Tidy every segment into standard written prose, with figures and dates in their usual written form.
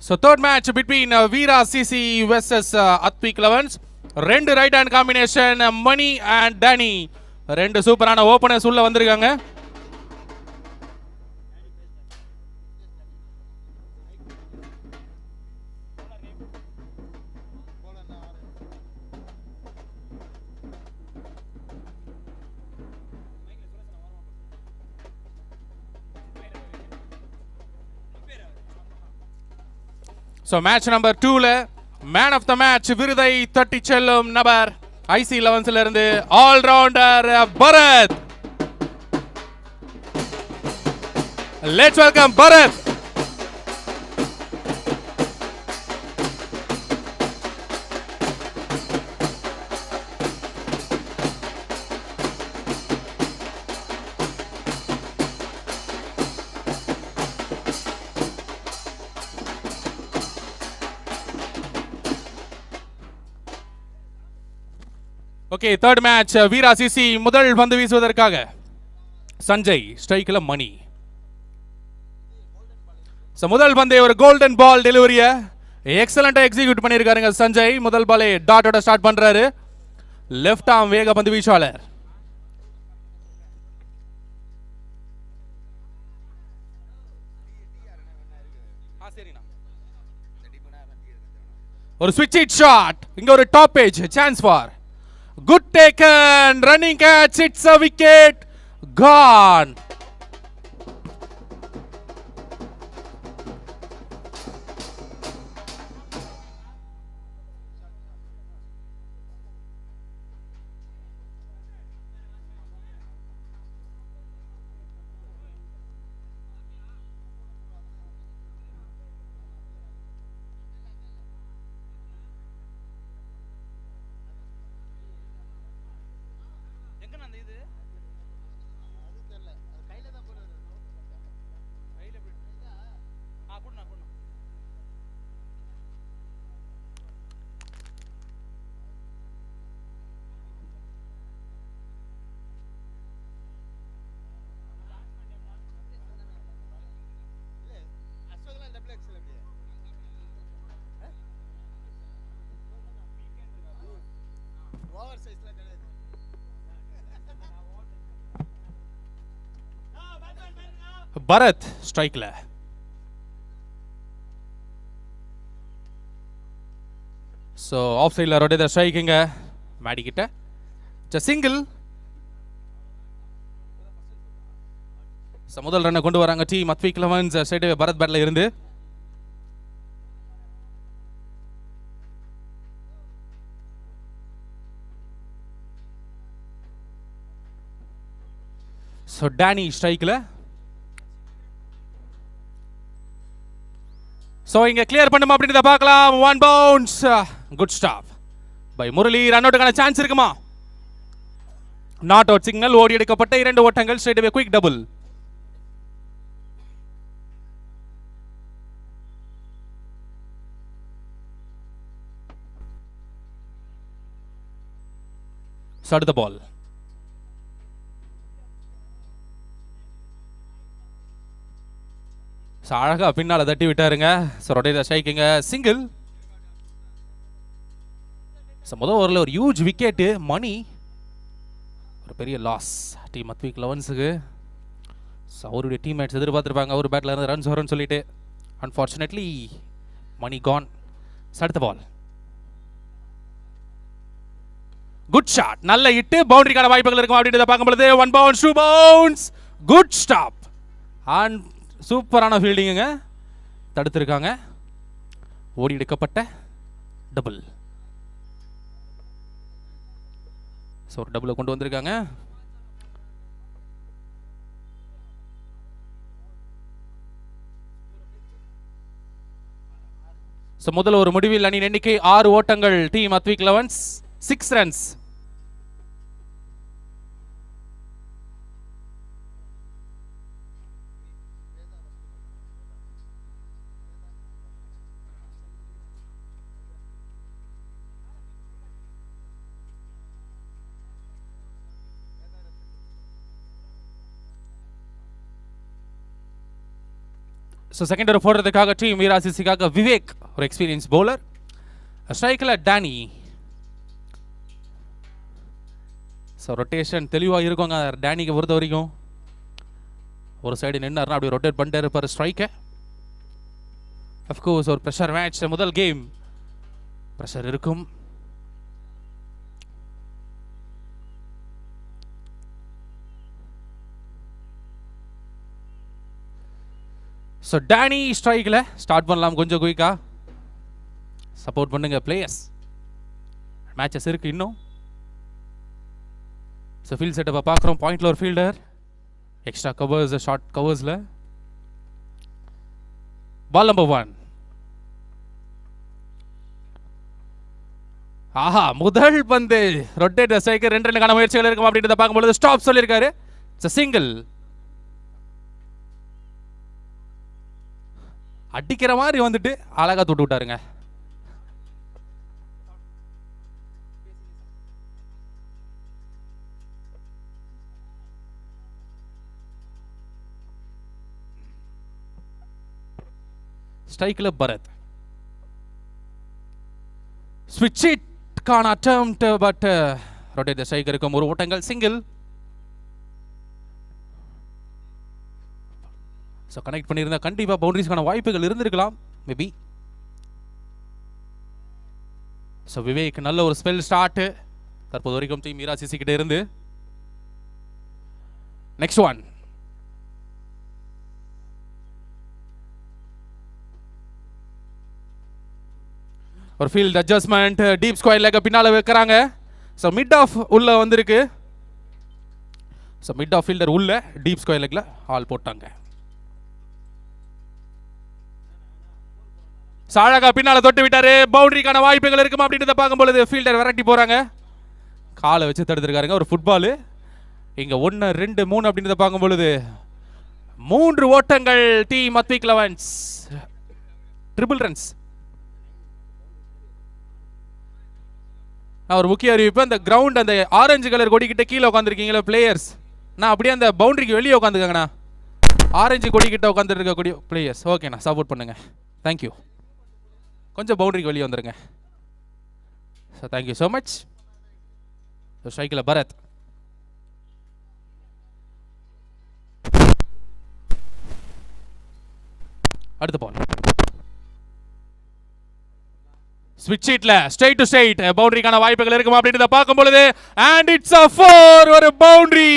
So third match between Veera CC versus Athwik Levens. ரெண்டு right hand combination Mani and Danny ரெண்டு சூப்பரான openers உள்ள வந்திருக்காங்க. So match number 2ல மேன் ஆஃப் த மேட்ச் விருதை தட்டி செல்லும் நபர் ஐசி 11ல இருந்து all rounder Bharath. Let's welcome Bharath. Okay, third match Veera CC முதல் பந்து வீசுவதற்காக சஞ்சய், ஸ்ட்ரைக்கில் மணி. முதல் பந்தே ஒரு கோல்டன் பால் டெலிவரிய எக்ஸலண்டா எக்ஸிக்யூட் பண்ணியிருக்காருங்க சஞ்சய். முதல் பாலே டாட்டோட ஸ்டார்ட் பண்றாரு. லெஃப்ட் ஆர்ம் வேக பந்து வீச்சாளர். ஒரு ஸ்விட்ச் ஹிட் ஷாட். இங்க ஒரு top edge chance for good taken, running catch, it's a wicket, gone. Bharath ஸ்ட்ரைக்ல. சோ ஆஃப் சைட்ல ரொட்டேட் தி ஸ்ட்ரைக்கிங்க மேடி கிட்ட. சிங்கிள். முதல் ரன்னை கொண்டு வராங்க team Advik elevens. Straight Bharath பேட்ல இருந்து சோ டேனி ஸ்ட்ரைக்ல. சோ இங்க கிளியர் பண்ணுமா அப்படின்றத பார்க்கலாம். One bounce, good stop by Murali. Run அவுட்டுக்கான சான்ஸ் இருக்குமா? Not out signal. ஓடி எடுக்கப்பட்ட இரண்டு ஓட்டங்கள். Straight away quick double. அடுத்த பால். அழகா பின்னால தட்டி விட்டாருங்க. Rotate ஸ்ட்ரைக்கிங்க single. முதல் ஓவரில் ஒரு ஹியூஜ் விக்கெட். மணி ஒரு பெரிய லாஸ் டீம் அத்விக் லெவன்ஸுக்கு. அவருடைய டீம்மேட்ஸ் எதிர்பார்த்துருப்பாங்க அவர் பேட்டில் இருந்து ரன்ஸ் வரும்னு சொல்லிட்டு. Unfortunately Mani gone. அடுத்த பால். Good shot. நல்ல ஹிட். பவுண்டரிக்கான வாய்ப்புகள் இருக்கும் அப்படின்றத பார்க்கும்பொழுது one bounce, two bounce, good stop and சூப்பரான ஃபீல்டிங்குங்க. தடுத்திருக்காங்க. ஓடி எடுக்கப்பட்ட டபுள். ஒரு டபுளை கொண்டு வந்திருக்காங்க. முதல் ஒரு முடிவில் அணியின் எண்ணிக்கை 6 ஓட்டங்கள். Team Advik elevens 6 runs. So second over போடுறதுக்காக டீம் மீராசிசிக்காக விவேக் ஒரு எக்ஸ்பீரியன்ஸ் பவுலர். ஸ்ட்ரைக்கில் டேனி. ஸோ ரொட்டேஷன் தெளிவாக இருக்குங்க டேனிக்கு பொறுத்த வரைக்கும். ஒரு சைடு நின்னார்னா அப்படி ரொட்டேட் பண்ணிட்டே இருப்பார் ஸ்ட்ரைக்கை. அஃப்கோர்ஸ் ஒரு ப்ரெஷர் மேட்ச், முதல் கேம் ப்ரெஷர் இருக்கும். ஸோ டேனி ஸ்ட்ரைக்கில் ஸ்டார்ட் பண்ணலாம். கொஞ்சம் குயிக்காக சப்போர்ட் பண்ணுங்க பிளேயர்ஸ். மேட்சஸ் இருக்குது இன்னும். ஸோ ஃபீல்ட் செட்டப்பை பார்க்குறோம். பாயிண்டில் ஒரு ஃபீல்டர், எக்ஸ்ட்ரா கவர்ஸ், ஷார்ட் கவர்ஸில். Ball number 1. ஆஹா, முதல் பந்து ரொட்டேட் ஸ்ட்ரைக்கர் 2 ரன்னுக்கான முயற்சிகள் இருக்கும் அப்படின்றத பார்க்கும்போது ஸ்டாப் சொல்லியிருக்காரு. It's single. அடிக்கிற மாதிரி வந்துட்டு அழகா தொட்டு விட்டாருங்க. ஸ்ட்ரைக்கில் பரத். ஸ்விட்ச் இட்கான அட்டெம்ப்ட், பட் ரொட்டேட் ஸ்ட்ரைக்கர் இருக்கும். ஒரு ஓட்டங்கள், சிங்கிள். ஸோ கனெக்ட் பண்ணியிருந்தா கண்டிப்பாக பவுண்டரிஸ்க்கான வாய்ப்புகள் இருந்திருக்கலாம் மேபி. ஸோ விவேக் நல்ல ஒரு ஸ்பெல் ஸ்டார்ட் தற்போது வரைக்கும் டீம் மீராசிசி கிட்ட இருந்து. Next one. ஒரு field adjustment, deep square leg பின்னால வைக்கிறாங்க. ஸோ மிட் ஆஃப் உள்ள வந்திருக்கு. ஸோ மிட் ஆஃப் ஃபீல்டர் உள்ள டீப் ஸ்கொயர் லெக்ல ஆல் போட்டாங்க. சாழகா பின்னால தொட்டு விட்டாரு. பவுண்டரிக்கான வாய்ப்புகள் இருக்குமா அப்படின்றத பார்க்கும்போது ஃபீல்டர் விரட்டி போறாங்க. காலை வச்சு தடுத்துருக்காருங்க. ஒரு ஃபுட்பால். இங்க 1 2 3 அப்படின்றத பார்க்கும்பொழுது 3 ஓட்டங்கள் team Athwik elevens. Triple runs. நான் ஒரு முக்கிய அறிவிப்பு, அந்த கிரவுண்ட் அந்த ஆரஞ்சு கலர் கொடி கிட்ட கீழே உட்காந்துருக்கீங்களா பிளேயர்ஸ், நான் அப்படியே அந்த பவுண்டரிக்கு வெளியே உட்காந்துக்கங்கண்ணா. ஆரஞ்சு கொடி கிட்ட உட்காந்துட்டு இருக்கக்கூடிய பிளேயர்ஸ் ஓகேண்ணா, சப்போர்ட் பண்ணுங்க. தேங்க்யூ. கொஞ்சம் பவுண்டரிக்கு வெளியே வந்துருங்க. So thank you so much. ஸ்ட்ரைக்கில் பரத். அடுத்த பால். ஸ்விட்ச் ஹிட்ல ஸ்ட்ரைட் டு ஸ்ட்ரைட் பவுண்டரிக்கான வாய்ப்புகள் இருக்குமா அப்படின்றத பார்க்கும் பொழுது அண்ட் இட்ஸ் a 4, ஒரு பவுண்டரி.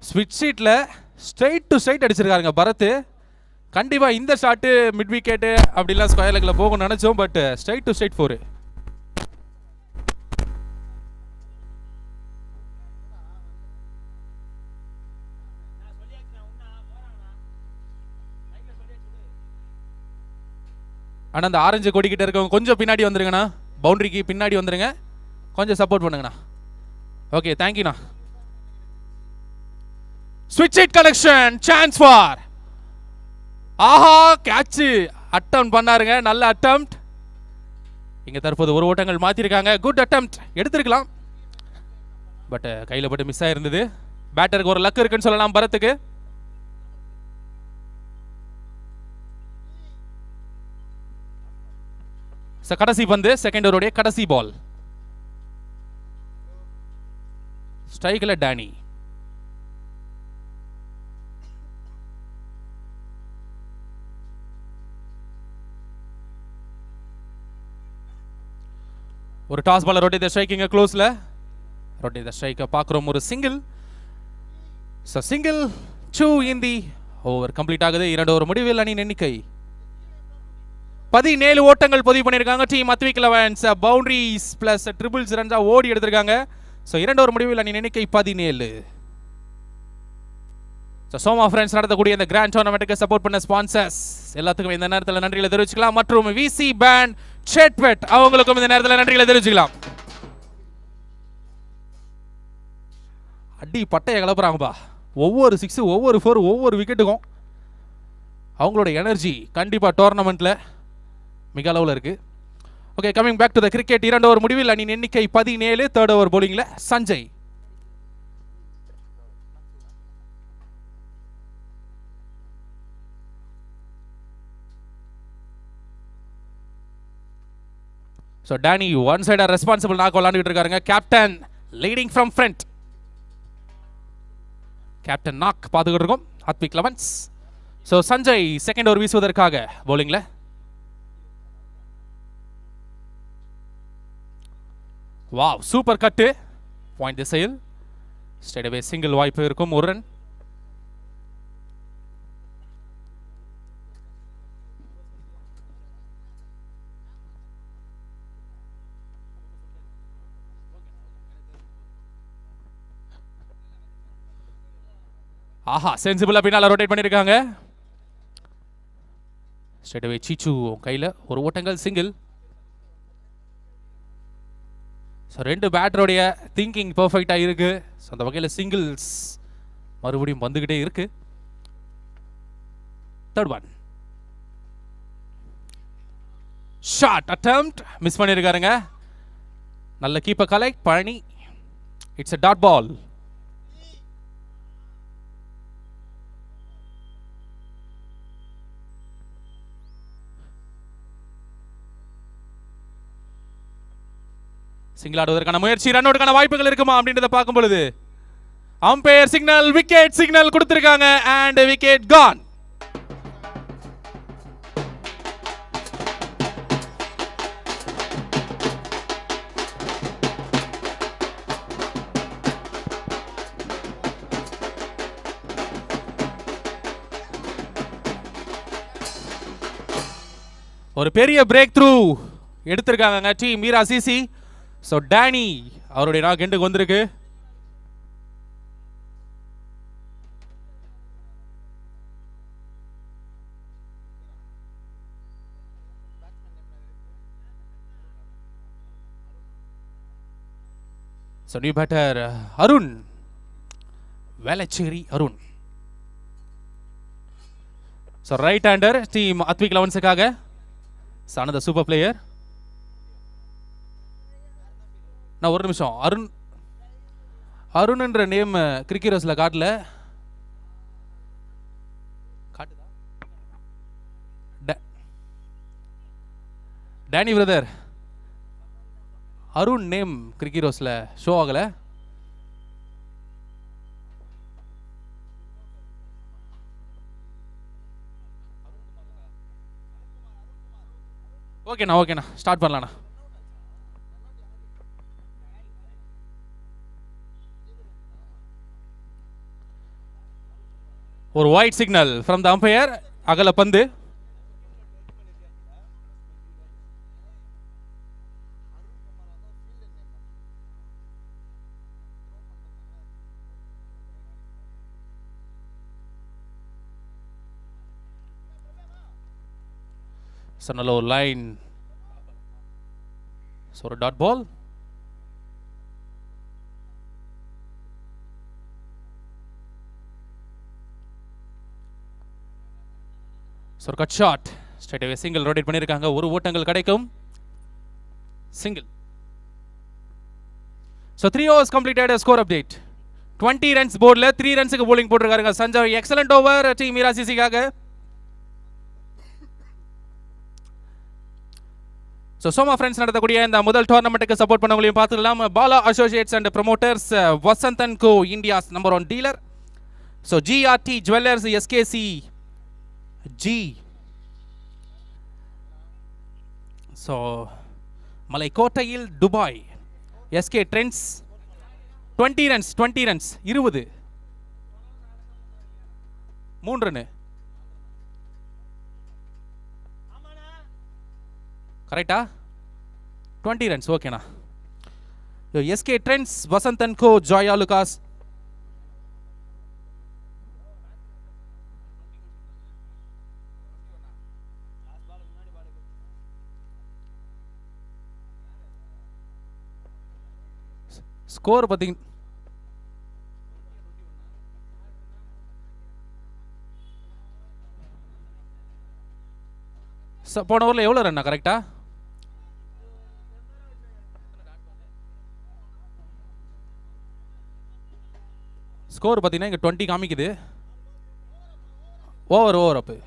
ஸ்விட்ச் ஷீட்டில் ஸ்ட்ரைட் டு ஸ்ட்ரைட் அடிச்சிருக்காருங்க பரத். கண்டிப்பாக இந்த ஷாட்டு மிட் விக்கெட்டு அப்படிலாம் ஸ்கொயர் லெக்கில் போகணும்னு நினச்சோம், பட் ஸ்ட்ரைட் டு ஸ்ட்ரைட் 4. ஆனால் அந்த ஆரஞ்சு கொடிக்கிட்ட இருக்கவங்க கொஞ்சம் பின்னாடி வந்துருங்கண்ணா, பவுண்டரிக்கு பின்னாடி வந்துருங்க, கொஞ்சம் சப்போர்ட் பண்ணுங்கண்ணா. ஓகே, தேங்க்யூண்ணா. ஸ்விட்ச் ஹிட் கலெக்ஷன், சான்ஸ் ஃபார். ஆஹா, கேட்ச் அட்டெம்ப்ட் பண்ணாருங்க, நல்ல அட்டெம்ப்ட். இங்க தற்போது ஒரு ஓட்டங்கள் மாத்திருக்காங்க. குட் அட்டெம்ப்ட், எடுத்திருக்கலாம், பட் கையில் பட்டு மிஸ் ஆயிருந்தது. பேட்டருக்கு ஒரு லக் இருக்குன்னு சொல்லலாம் பரத்துக்கு. கடைசி பந்து, செகண்ட் ஓவருடைய கடைசி பால். ஸ்ட்ரைக்ல டேனி. ஒரு டாஸ் பால் ரொட்டேட் தி ஸ்ட்ரைக்கிங் க்ளோஸ்ல. ரொட்டேட் தி ஸ்ட்ரைக் பார்க்குறோம், ஒரு சிங்கிள். ஸோ சிங்கிள் 2 இன் தி ஓவர் கம்ப்ளீட் ஆகுது. 2 ஓவர் முடிவில் அணியின் எண்ணிக்கை 17 ஓட்டங்கள் பதிவு பண்ணியிருக்காங்க team Athwik elevens. Boundaries plus triples ரன்ஸா ஓடி எடுத்திருக்காங்க. ஸோ 2 ஓவர் முடிவில் அணியின் எண்ணிக்கை 17. சோமா ஃப்ரெண்ட்ஸ் நடத்தக்கூடிய இந்த கிராண்ட் டோர்னமெண்ட்டுக்கு சப்போர்ட் பண்ண ஸ்பான்சர்ஸ் எல்லாத்துக்கும் இந்த நேரத்தில் நன்றிகளை தெரிவிச்சுக்கலாம். மற்றும் விசி பேண்ட் செட்வெட் அவங்களுக்கும் இந்த நேரத்தில் நன்றிகளை தெரிவிச்சுக்கலாம். அடி பட்டையை கிளப்புறாங்கப்பா. ஒவ்வொரு 6, ஒவ்வொரு 4, ஒவ்வொரு விக்கெட்டுக்கும் அவங்களோட எனர்ஜி கண்டிப்பாக டோர்னமெண்ட்டில் மிக அளவில் இருக்குது. Okay, coming back to the cricket. 2 over முடிவில் அணியின் எண்ணிக்கை 17. 3rd ஓவர் போலிங்கில் Sanjay. So Danny one side are responsible knock விளையாண்டுட்டு இருக்காருங்க. Captain leading from front. Captain knock பார்த்துக்கிட்டு இருக்கோம். Athwik elevens. So Sanjay second over வீசுவதற்காக பவுலிங்கில். Wow, super cut. பாயிண்ட் திசையில் ஸ்ட்ரெயிட் சிங்கிள் வாய்ப்பு இருக்கும். 1 ரன். ஆஹா, சென்சிபிளா பின்னால ரொட்டேட் பண்ணிருக்காங்க. ஸ்ட்ரெயிட் அவே சீச்சு கையில் ஒரு ஓட்டங்கள், சிங்கிள். ஸோ 2 பேட்டருடைய திங்கிங் பர்ஃபெக்டாக இருக்கு. ஸோ அந்த வகையில் சிங்கிள்ஸ் மறுபடியும் வந்துகிட்டே இருக்கு. 3rd one. Shot attempt miss பண்ணிருக்காருங்க. நல்ல keeper collect Palani. It's a dot ball. Single ஆடுவதற்கான முயற்சி, ரன் அவுட்டுக்கான வாய்ப்புகள் இருக்குமா அப்படின்றத பார்க்கும் பொழுது அம்பையர் சிக்னல், விக்கெட் சிக்னல் கொடுத்திருக்காங்க. And wicket gone. ஒரு பெரிய பிரேக் த்ரூ எடுத்திருக்காங்க team Meera CC. So Danny அவருடைய நாக் எண்டுக்கு வந்திருக்கு. So new batter Arun, Velachery Arun. So right hander team Athwik லெவன்ஸுக்காக. சானத சூப்பர் பிளேயர். நான் ஒரு நிமிஷம், அருண்ன்ற நேம் கிரிக்கெட்டர்ஸ்ல காட்டல. டேனி பிரதர், அருண் நேம் கிரிக்கெட்டர்ஸ்ல ஷோ ஆகல. ஓகேண்ணா ஸ்டார்ட் பண்ணலாண்ணா. ஒரு wide signal from the umpire. அகல பந்து. நல்ல ஒரு லைன். ஒரு டாட் பால். ஒரு cut shot. Straight away single rotate பண்ணியிருக்காங்க. ஒரு ஓட்டங்கள் கிடைக்கும். Single. So 3 overs completed. Score update 20 runs போர்டில் 3 ரன்ஸுக்கு போலிங் போட்டிருக்காருங்க Sanjay. Excellent over team Meera சிசிக்காக. ஸோ சோமா ஃப்ரெண்ட்ஸ் நடத்தக்கூடிய இந்த முதல் டோர்னமெண்ட்டுக்கு சப்போர்ட் பண்ணவங்களையும் பார்த்துக்கலாம். Bala associates and promoters, Vasanthan co, India's number 1 dealer. So GRT jewellers, SKC G. So மலைக்கோட்டையில் Dubai SK trends. 20 runs 20 20 3 run கரெக்டா? 20 ரன்ஸ். ஓகேண்ணா. SK trends, Vasanthan co, Joyalukkas. Score பார்த்தீங்க போன ஓவரில் எவ்வளோ ரன்னா கரெக்டா? ஸ்கோர் பார்த்தீங்கன்னா இங்கே 20 காமிக்குது. ஓவர் அப்போ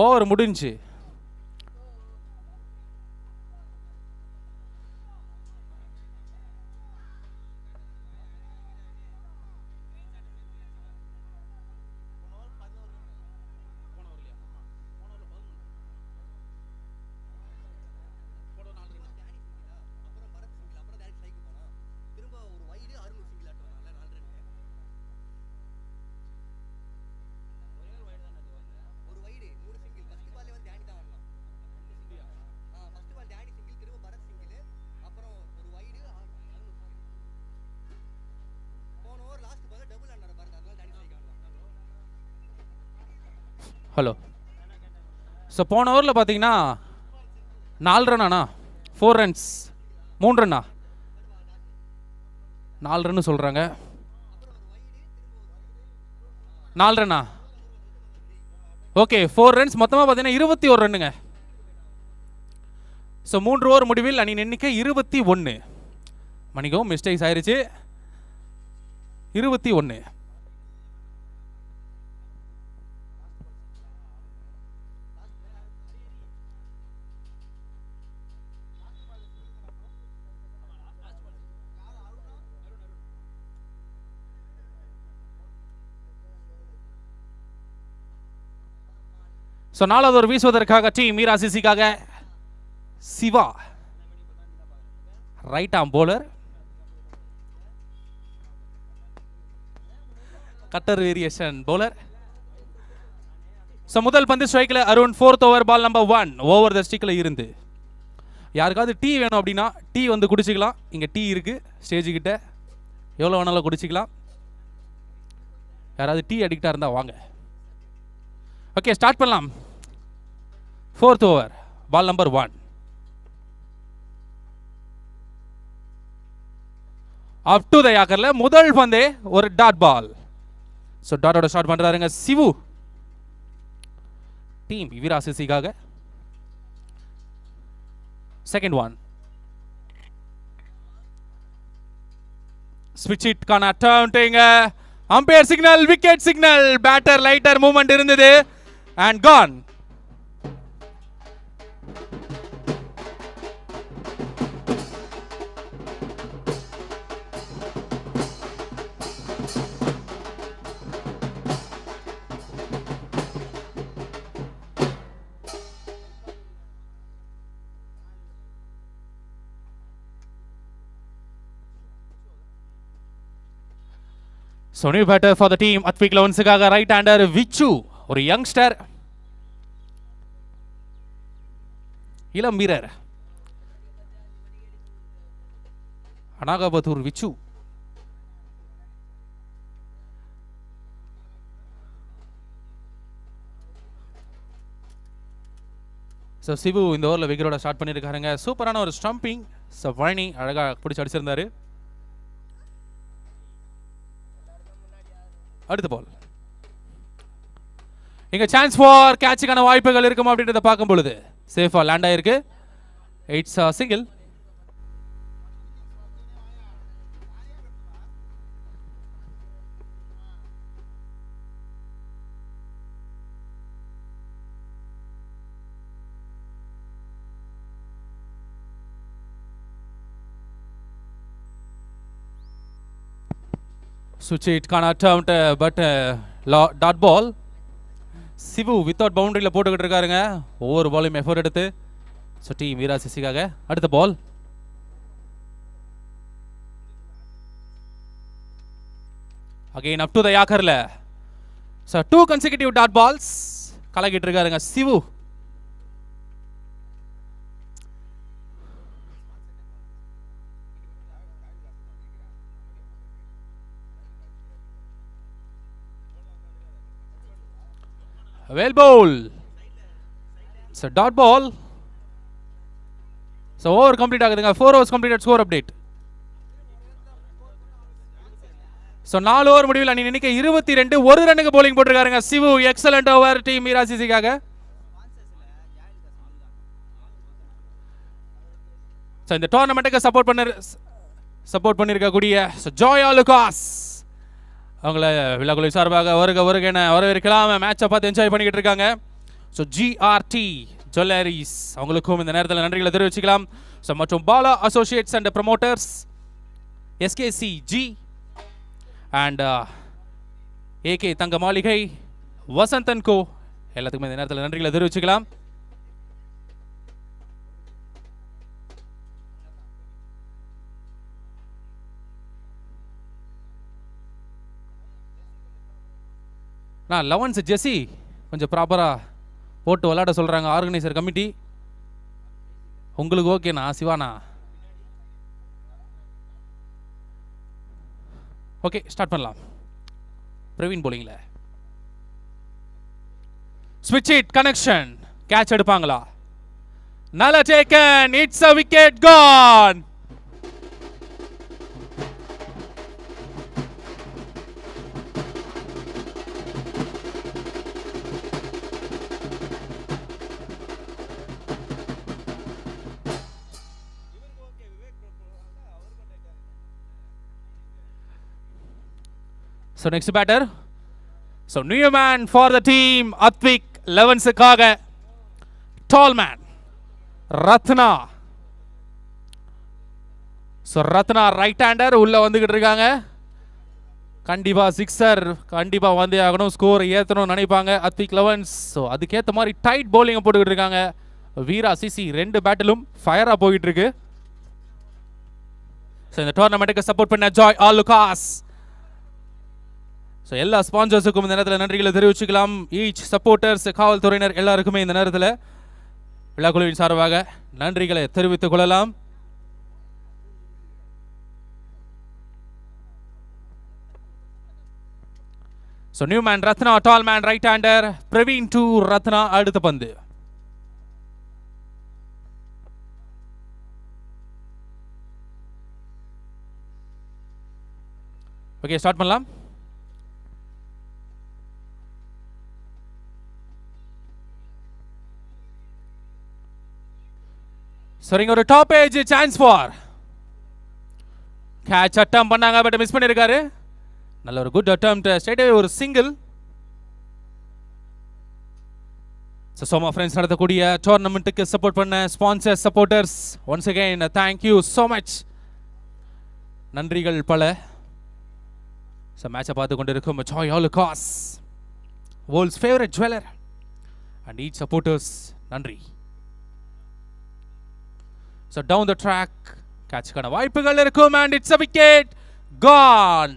ஓவர் முடிஞ்சு. ஹலோ. ஸோ போன ஓவரில் பார்த்தீங்கன்னா 4 ரன்னாண்ணா, 4 ரன்ஸ், 3 ரன்னா, 4 ரன்னு சொல்கிறாங்க. 4 ரன்னா, ஓகே. 4 ரன்ஸ் மொத்தமாக பார்த்தீங்கன்னா 21 ரன்னுங்க. ஸோ 3 ஓவர் முடிவில் அணி எண்ணிக்கை 21. மணிக்கும் மிஸ்டேக்ஸ் ஆயிடுச்சு. 21. ஸோ 4வது ஓவர் வீசுவதற்காக டீம் மீரா சிசிக்காக Siva, right arm bowler, cutter variation bowler. So முதல் பந்து ஸ்ட்ரைக்கில் Arun. 4th over ball number 1 over the ஸ்டிக்கில் இருந்து. யாருக்காவது டீ வேணும் அப்படின்னா டீ வந்து குடிச்சிக்கலாம். இங்கே டீ இருக்குது ஸ்டேஜுக்கிட்ட, எவ்வளோ வேணாலும் குடிச்சிக்கலாம். யாராவது டீ அடிக்டாக இருந்தால் வாங்க. ஓகே, ஸ்டார்ட் பண்ணலாம். 4th over ball number 1. Up to the யாக்கரில் முதல் பந்தே ஒரு டாட் பால். ஸோ டாட்டோட ஸ்டார்ட் பண்ணுறாருங்க சிவு, டீம் வீரா சிசிக்காக. செகண்ட் ஒன், ஸ்விட்ச் இட் கான அட்டவுண்டிங். Umpire signal, wicket signal. Batter lighter movement இருந்தது and gone. So new batter for the team Athwik Lawrence-க்காக ரைட் ஹேண்டர் விச்சு, ஒரு யங்ஸ்டர், இளம் வீரர் அனாகபத்தூர் விச்சு. ஸோ சிவு இந்த ஓவரில் விக்கெட்டோட ஸ்டார்ட் பண்ணியிருக்காருங்க. சூப்பரான ஒரு ஸ்டம்பிங். ஸோ பழனி அழகாக பிடிச்சி அடிச்சிருந்தாரு. அடுத்த பால், இங்க சான்ஸ் ஃபார் கேட்சுக்கான வாய்ப்புகள் இருக்கும் அப்படின்றத பார்க்கும் பொழுது சேஃபா லேண்ட் ஆயிருக்கு. It's single. Switch it can't attempt but dot ball. Sivu without பவுண்டரியில் போட்டுக்கிட்டு இருக்காருங்க. ஒவ்வொரு பாலையும் எஃபோர்ட் எடுத்து. ஸோ டீம் வீரா சிசிக்காக அடுத்த ball. Again up to the யாக்கரில். ஸோ 2 consecutive டாட் பால்ஸ் கலக்கிட்டு இருக்காருங்க Sivu. Well ball. So dot ball. So over complete ஆகுதுங்க. 4 overs completed score update. So 4 over முடிவில் அணி எண்ணிக்கை 22. ஒரு ரன்னுக்கு bowling போட்டிருக்காருங்க Sivu. Excellent over team Meera சிசிக்காக. ஸோ இந்த டோர்னமெண்ட்டுக்கு சப்போர்ட் பண்ணியிருக்கக்கூடிய ஜோயா லுகாஸ் அவங்கள விழாக்குழு சார்பாக வருக என வரவேற்கலாம். மேட்சை பார்த்து என்ஜாய் பண்ணிக்கிட்டு இருக்காங்க. ஸோ ஜிஆர்டி ஜுவல்லரிஸ் அவங்களுக்கும் இந்த நேரத்தில் நன்றிகளை தெரிவிச்சுக்கலாம். ஸோ மற்றும் Bala associates and promoters, SKCG and AK Thanga Maligai, Vasanthan கோ எல்லாத்துக்குமே இந்த நேரத்தில் நன்றிகளை தெரிவிச்சுக்கலாம். நான் 11 ஜெஸி கொஞ்சம் ப்ராப்பராக போட்டு விளையாட சொல்கிறாங்க ஆர்கனைசர் கமிட்டி. உங்களுக்கு ஓகேண்ணா சிவானா? ஓகே, ஸ்டார்ட் பண்ணலாம். பிரவீன் போலிங்ல ஸ்விட்ச் இட் கனெக்ஷன், கேட்ச் எடுப்பாங்களா? நல்ல taken, it's a wicket gone. So next batter, so new man for the team, Atvik 11க்காக tall man Ratna. so Ratna right hander உள்ள வந்துகிட்டு இருக்காங்க. கண்டிப்பா சிக்ஸர் கண்டிப்பா வந்தே ஆகணும், ஸ்கோர் ஏத்தணும் நினைப்பாங்க அத்விக் 11. ஸோ அதுக்கேற்ற மாதிரி டைட் பவுலிங்கை போட்டுக்கிட்டு இருக்காங்க. வீரா சிசி 2 பேட்டிலும் ஃபயரா போயிட்டு இருக்கு. ஸோ இந்த டோர்னமெண்ட்டுக்கு சப்போர்ட் பண்ண ஜாய் லுகாஸ், ஸோ எல்லா ஸ்பான்சர்ஸுக்கும் இந்த நேரத்தில் நன்றிகளை தெரிவிச்சுக்கலாம். ஈச் சப்போர்ட்டர்ஸ், காவல்துறையினர் எல்லாருக்குமே இந்த நேரத்தில் விழாக்குழுவின் சார்பாக நன்றிகளை தெரிவித்துக் கொள்ளலாம். So new man Ratna, tall man right hander, Praveen to Ratna அடுத்த பந்து. ஓகே, ஸ்டார்ட் பண்ணலாம். சரிங்க, ஒரு top edge chance for catch attempt பண்ணாங்க, பட் மிஸ் பண்ணியிருக்காரு. நல்ல ஒரு குட் அட்டம், ஸ்ட்ரைட்டாகவே ஒரு சிங்கிள். சோமா ஃப்ரெண்ட்ஸ் நடத்தக்கூடிய டோர்னமெண்ட்டுக்கு சப்போர்ட் பண்ண sponsor supporters once again thank you so much, நன்றிகள் பல. ஸோ மேட்சை பார்த்து கொண்டு இருக்கும் Joyalukkas, world's favourite jeweller and each supporters நன்றி. So down the track, catch kana வாய்ப்புகள் இருக்கும் and it's a wicket gone.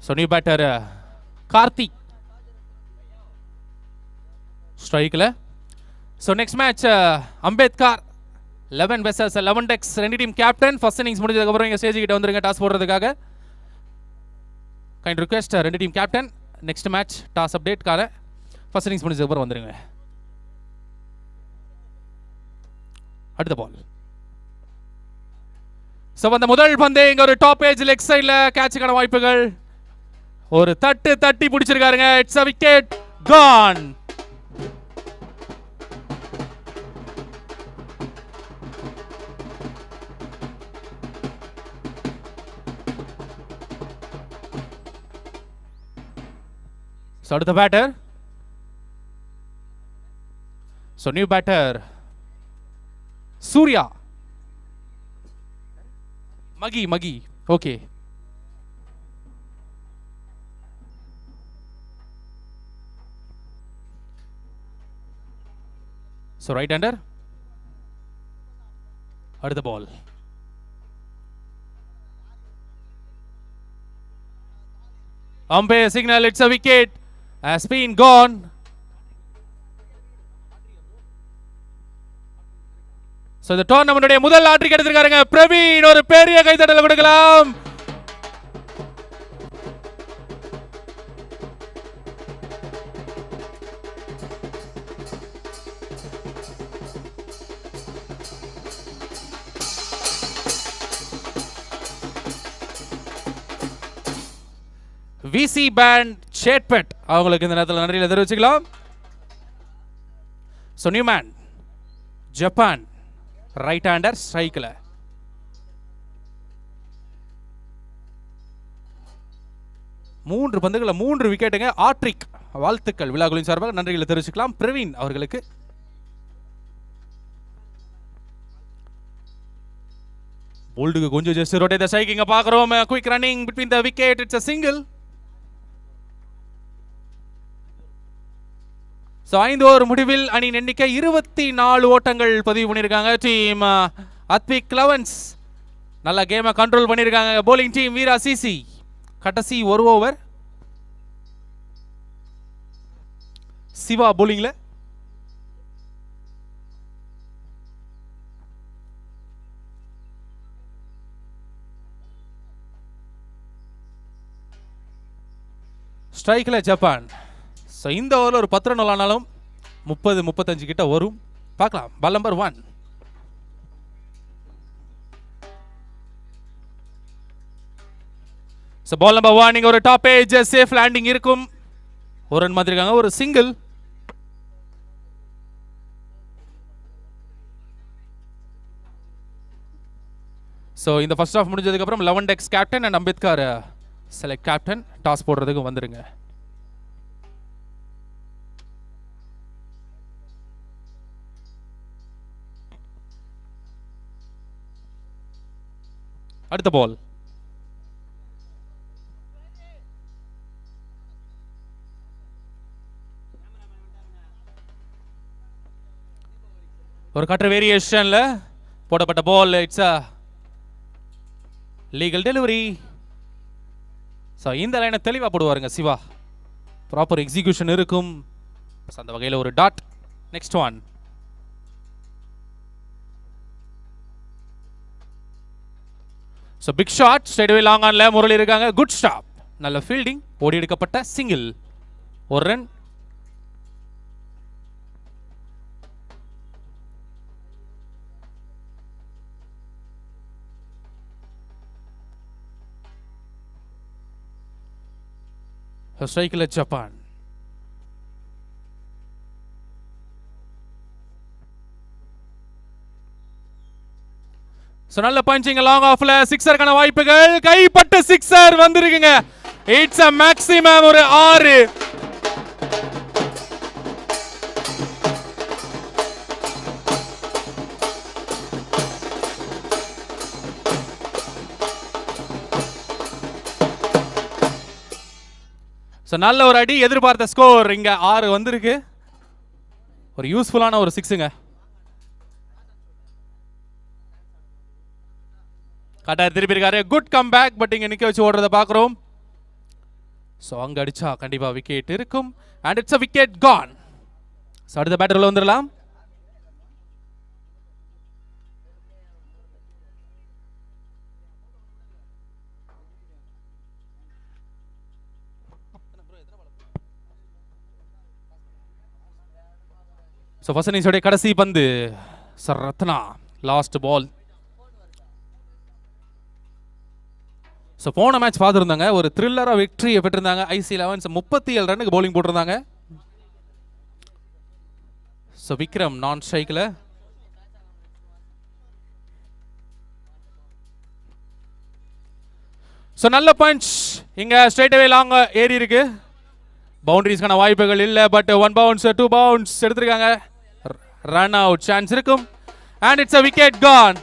So new batter Karthik strike la. So next match Ambedkar 11 versus 11 decks, ரெண்டு டீம் கேப்டன். ஃபர்ஸ்ட் இன்னிங்ஸ் முடிஞ்சதுக்கு அப்புறம் இங்க stage கிட்ட வந்துருங்க toss போடுறதுக்காக. கைண்ட் ரிக்வெஸ்ட் ரெண்டு team captain next match toss update கார first innings முடிஞ்சதுக்கு அப்புறம் வந்துருங்க. அடுத்த பால். ஸோ அந்த முதல் பந்து இங்க ஒரு டாப் ஏஜ் லெக் சைடில் கேட்சுக்கான வாய்ப்புகள். ஒரு தட்டி பிடிச்சிருக்காருங்க. It's a wicket gone. So அடுத்த batter. So new batter Surya. Mahi okay. So right hander. அடுத்த பால். Umpire signal, it's a wicket. Has been gone. So இந்த டோர்னமென்ட்டுடைய முதல் ஹாட்ரிக் எடுத்திருக்காருங்க பிரவீன். ஒரு பெரிய கைதட்டல் கொடுக்கலாம். விசி பேண்ட் சேட்பெட் அவங்களுக்கு இந்த நேரத்தில் நன்றிகளை தெரிவிச்சுக்கலாம். So new man Japan right hander ஸ்ட்ரைக்கில். மூன்று பந்துகளை 3 விக்கெட்டுங்க. ஆட்ரிக் வாழ்த்துக்கள் விழாக்குழுவின் சார்பாக நன்றிகளை தெரிவிச்சுக்கலாம் பிரவீன் அவர்களுக்கு. போல்டுக்கு கொஞ்சம் ஜஸ்ட் ரொட்டேட் தி ஸ்ட்ரைக்கிங்க பார்க்குறோம். Quick running between the wicket. It's a single. So 5 over முடிவில் அணியின் எண்ணிக்கை 24 ஓட்டங்கள் பதிவு பண்ணியிருக்காங்க. டீம் அத்விக் லெவன்ஸ் நல்ல கேமை கண்ட்ரோல் பண்ணியிருக்காங்க. போலிங் டீம் வீரா சிசி கடைசி 1 ஓவர். சிவா போலிங்ல. ஸ்ட்ரைக்கில் ஜப்பான். ஸோ இந்த ஓவரில் ஒரு 10 ரன் ஆனாலும் 30-35 கிட்ட வரும். பார்க்கலாம். Ball number 1. So ball number 1 இங்கே ஒரு டாப் ஏஜ் சேஃப் லேண்டிங் இருக்கும். ஒரு ரன் மாதிரி இருக்காங்க. ஒரு சிங்கிள். ஸோ இந்த ஃபர்ஸ்ட் ஆஃப் முடிஞ்சதுக்கப்புறம் 11 டெக்ஸ் captain and Ambedkar select captain toss போடுறதுக்கு வந்துருங்க. அடுத்த பால். ஒரு கட்டர் வேரியேஷன்ல போடப்பட்ட ball. It's a legal delivery. So இந்த லைனை தெளிவாக போடுவாருங்க சிவா. ப்ராப்பர் எக்ஸிகியூஷன் இருக்கும். அந்த வகையில் ஒரு dot. Next one. So big shot straight away long ஆன்ல முரளி இருக்காங்க. Good stop. நல்ல ஃபீல்டிங். ஓடி எடுக்கப்பட்ட சிங்கிள். ஒரு ரன். ஸ்ட்ரைக்கில் ஜப்பான். நல்ல பஞ்சிங் லாங் ஆஃப்ல சிக்ஸருக்கான வாய்ப்புகள். கைப்பட்ட சிக்ஸர் வந்திருக்குங்க. இட்ஸ் a மேக்ஸிமம் ஒரு 6. நல்ல ஒரு அடி. எதிர்பார்த்த ஸ்கோர் இங்க 6 வந்திருக்கு. ஒரு யூஸ்ஃபுல்லான ஒரு 6ங்க. கட்டார் திருப்பி இருக்காரு. Good come back. பட் இங்க நிக்க வச்சு ஓடுறத பாக்குறோம். சோ அங்க அடிச்சா கண்டிப்பா விக்கெட் இருக்கும். And it's a wicket gone. So அடுத்த பேட்டர் உள்ள வந்துடலாம். சோ ஃபர்ஸ்ட் இன்னிங்ஸோட கடைசி பந்து. Sir Ratna last ball. So போன மேட்ச் பார்த்துருந்தாங்க. ஒரு த்ரில்லராக விக்டரியை பெற்றிருந்தாங்க. ஐசி 11 37 ரன்னுக்கு பவுலிங் போட்டிருந்தாங்க. ஸோ விக்ரம் நான் ஸ்ட்ரைக்கில். ஸோ நல்ல பஞ்ச் இங்கே ஸ்ட்ரைட் அவே லாங் ஏறி இருக்கு. பவுண்டரிஸ்க்கான வாய்ப்புகள் இல்லை. பட் 1 பவுன்ஸ் 2 பவுன்ஸ் எடுத்திருக்காங்க. ரன் அவுட் சான்ஸ் இருக்கும். And it's a wicket gone.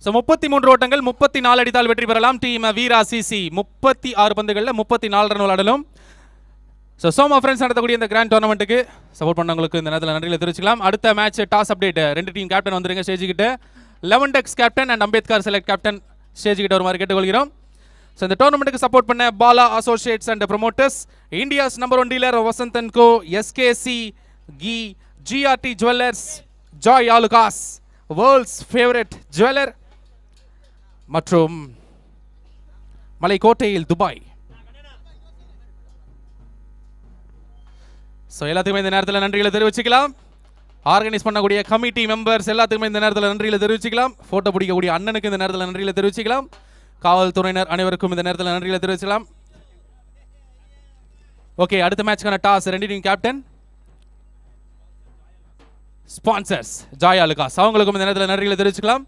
So 33 ஓட்டங்கள் 34 அடித்தால் வெற்றி பெறலாம். டீம் வீரா சிசி 36 பந்துகளில் 34 ரன் விளையாடலும். ஸோ சோமா ஃப்ரெண்ட்ஸ் நடத்தக்கூடிய இந்த கிராண்ட் டோர்னமெண்ட்டுக்கு சப்போர்ட் பண்ணவங்களுக்கு இந்த நேரத்தில் நன்றிகளை தெரிவிச்சுக்கலாம். அடுத்த match toss update, 2 team captain வந்துருங்க ஸ்டேஜுக்கிட்ட. 11 டெக்ஸ் captain and Ambedkar select captain ஸ்டேஜுக்கிட்ட ஒரு மாதிரி கேட்டுக்கொள்கிறோம். ஸோ இந்த டோர்னமெண்ட்டுக்கு சப்போர்ட் பண்ண Bala associates and promoters, India's number 1 dealer Vasanth and co, SKC G, GRT jewellers, Joyalukkas world's favourite jeweller மற்றும் மலைக்கோட்டையில் துபாய். ஸோ எல்லாத்துக்குமே இந்த நேரத்தில் நன்றிகளை தெரிவிச்சுக்கலாம். ஆர்கனைஸ் பண்ணக்கூடிய கமிட்டி மெம்பர்ஸ் எல்லாத்துக்குமே இந்த நேரத்தில் நன்றிகளை தெரிவிச்சுக்கலாம். ஃபோட்டோ பிடிக்கக்கூடிய அண்ணனுக்கு இந்த நேரத்தில் நன்றிகளை தெரிவிச்சுக்கலாம். காவல்துறையினர் அனைவருக்கும் இந்த நேரத்தில் நன்றிகளை தெரிவிச்சுக்கலாம். ஓகே, அடுத்த மேட்ச்க்கான toss 2 team captain sponsors Joyalukkas, அவங்களுக்கும் இந்த நேரத்தில் நன்றிகளை தெரிவிச்சுக்கலாம்.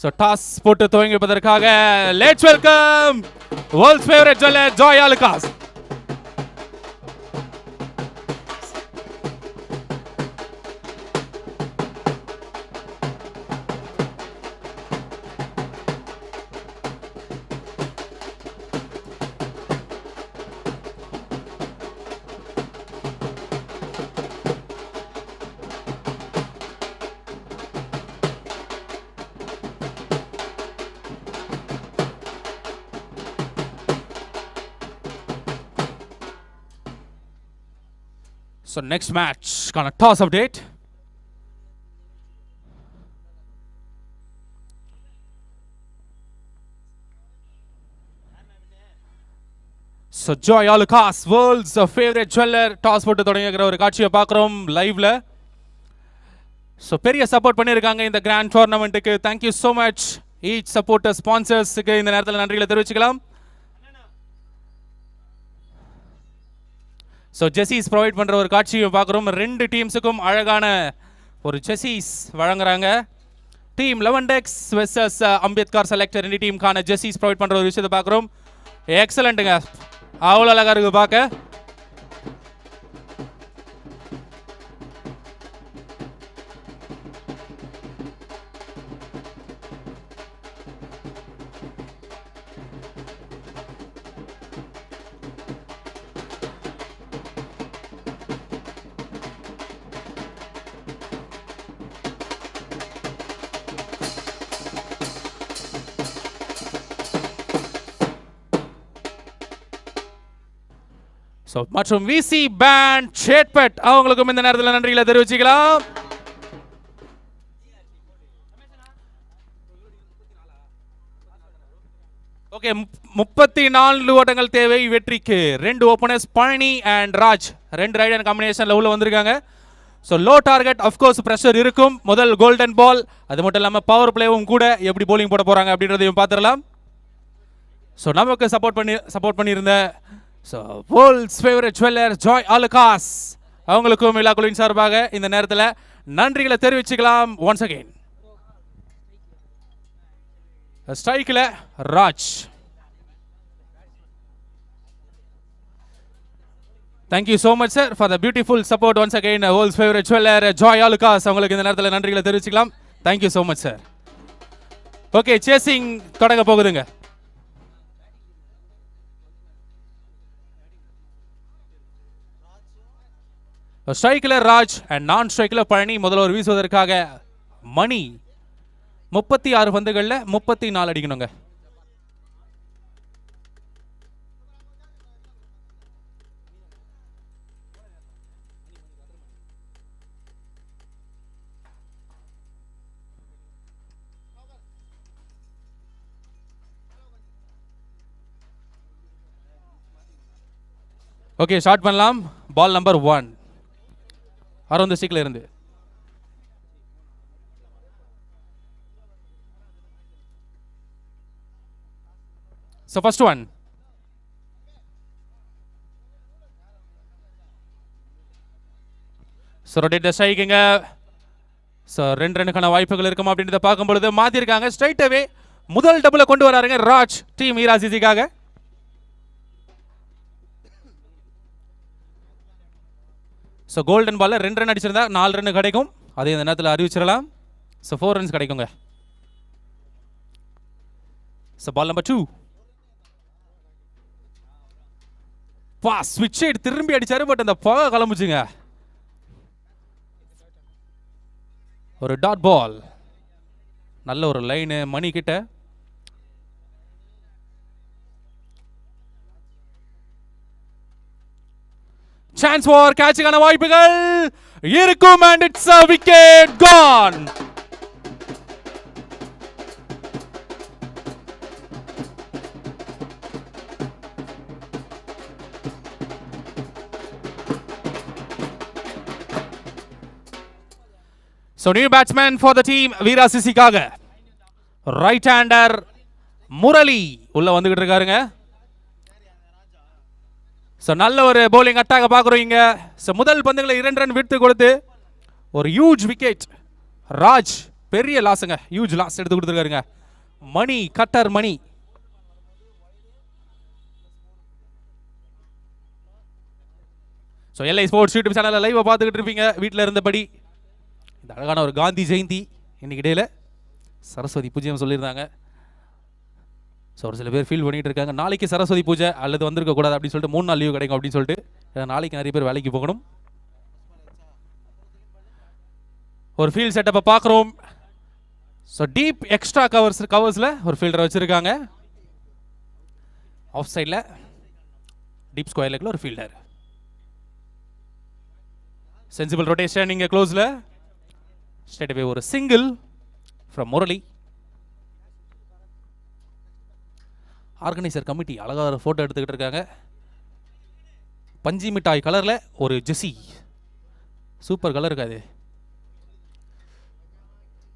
ஸோ டாஸ் போட்டு துவங்கி வைப்பதற்காக let's welcome world's favourite jeweller Joy Alukkas. So next match, gonna toss update. So Joy Alucas, world's favorite jeweler, toss போட்டு தொடங்குற ஒரு காட்சியை பார்க்குறோம் லைவ்ல. ஸோ பெரிய சப்போர்ட் பண்ணியிருக்காங்க இந்த கிராண்ட் டோர்னமெண்ட்டுக்கு. Thank you so much each supporter ஸ்பான்சர்ஸுக்கு இந்த நேரத்தில் நன்றிகளை தெரிவிச்சுக்கலாம். ஸோ ஜெர்சிஸ் ப்ரொவைட் பண்ணுற ஒரு காட்சியை பார்க்குறோம். 2 டீம்ஸுக்கும் அழகான ஒரு ஜெர்சிஸ் வழங்குறாங்க. டீம் 11 டெக்ஸ் வெர்சஸ் அம்பேத்கர் செலக்ட் 2 டீமுக்கான ஜெர்சிஸ் ப்ரொவைட் பண்ணுற ஒரு விஷயத்தை பார்க்குறோம். எக்ஸலண்ட்டுங்க, அவ்வளோ அழகாக இருக்குது பார்க்க. ஸோ மற்றும் விசி பேண்ட் ஷேட்பெட் அவங்களுக்கும் இந்த நேரத்தில் நன்றிகளை தெரிவிச்சுக்கலாம். ஓகே, 34 ஓட்டங்கள் தேவை வெற்றிக்கு. 2 openers Palani and Raj 2 right and காம்பினேஷன்ல உள்ள வந்திருக்காங்க. So low target, of course pressure இருக்கும். முதல் கோல்டன் பால், அது மட்டும் இல்லாமல் பவர் பிளேவும் கூட எப்படி போலிங் போட போறாங்க அப்படின்றதையும் பார்த்துடலாம். ஸோ நமக்கு சப்போர்ட் பண்ணியிருந்த so world's favourite jeweller Joy Alukkas அவங்களுக்கும் விழா குழுவின் சார்பாக இந்த நேரத்தில் நன்றிகளை தெரிவிச்சுக்கலாம். ஒன்ஸ் அகெயின் ஸ்ட்ரைக்கில் Raj, thank you so much sir for the beautiful support. Once again world's favourite jeweller Joy Alukkas அவங்களுக்கு இந்த நேரத்தில் நன்றிகளை தெரிவிச்சுக்கலாம். Thank you so much sir. Okay, chasing தொடங்க போகுதுங்க. ஸ்ட்ரைக்கில் ராஜ் அண்ட் நான் ஸ்ட்ரைக்கில் பழனி. முதல்ல ஒரு வீசுவதற்காக மணி 36 பந்துகளில் 34 அடிக்கணுங்க. ஓகே, ஸ்டார்ட் பண்ணலாம். பால் நம்பர் 1 அரௌண்ட் தி ஸ்டிக்ல இருந்து. So first one. So rotate the striking. So 2 ரன்னுக்கான வாய்ப்புகள் இருக்கும் அப்படின்றத பார்க்கும் பொழுது மாத்திருக்காங்க. ஸ்ட்ரைட் அவே முதல் டபுளை கொண்டு வராருங்க ராஜ் டீம் ஈராசிசிக்காக. ஸோ கோல்டன் பாலில் 2 ரன் அடிச்சிருந்தா 4 ரன் கிடைக்கும். அதே இந்த நேரத்தில் அறிவிச்சிடலாம். ஸோ 4 ரன்ஸ் கிடைக்குங்க. ஸோ பால் நம்பர் 2 பா ஸ்விட்ச் திரும்பி அடிச்சாரு, பட் அந்த புகை கிளம்புச்சுங்க. ஒரு டாட் பால், நல்ல ஒரு லைனு மணி கிட்ட. சான்ஸ் ஃபார் கேட்சுக்கான வாய்ப்புகள் இருக்கும், and it's a wicket gone. So new batsman for the team VRCCக்காக ரைட் ஹேண்டர் முரளி உள்ள வந்துகிட்டு இருக்காருங்க. ஸோ நல்ல ஒரு பவுலிங் அட்டாக பார்க்குறோம் இங்கே. ஸோ முதல் பந்துகளை 2 ரன் விட்டு கொடுத்து ஒரு ஹியூஜ் விக்கெட். ராஜ் பெரிய லாஸுங்க, ஹியூஜ் லாஸ் எடுத்து கொடுத்துருக்காருங்க. மணி கட்டர் மணி. ஸோ எல்ஐ ஸ்போர்ட்ஸ் யூடியூப் சேனலில் லைவாக பார்த்துக்கிட்டு இருப்பீங்க வீட்டில் இருந்தபடி. இந்த அழகான ஒரு காந்தி ஜெயந்தி இன்னைக்கு இடையில சரஸ்வதி பூஜையும் சொல்லியிருந்தாங்க. ஸோ ஒரு சில பேர் ஃபீல் பண்ணிட்டு இருக்காங்க நாளைக்கு சரஸ்வதி பூஜை அல்லது வந்திருக்க கூடாது அப்படின்னு சொல்லிட்டு 3 நாள் லீவ் கிடைக்கும் அப்படின்னு சொல்லிட்டு. நாளைக்கு நிறைய பேர் வேலைக்கு போகணும். ஒரு ஃபீல்ட் செட்டப்பை பார்க்குறோம். ஸோ டீப் எக்ஸ்ட்ரா கவர்ஸில் ஒரு ஃபீல்டரை வச்சுருக்காங்க. ஆஃப் சைடில் டீப் ஸ்கொயர் லெக்கில் ஒரு ஃபீல்டர். சென்சிபிள் ரொட்டேஷன் இங்கே க்ளோஸில். ஸ்ட்ரெயிட் அவே ஒரு single from Murali. Organiser committee அழகாக ஒரு ஃபோட்டோ எடுத்துக்கிட்டு இருக்காங்க. பஞ்சி மிட்டாய் கலரில் ஒரு ஜெர்சி, சூப்பர் கலர் இருக்காது.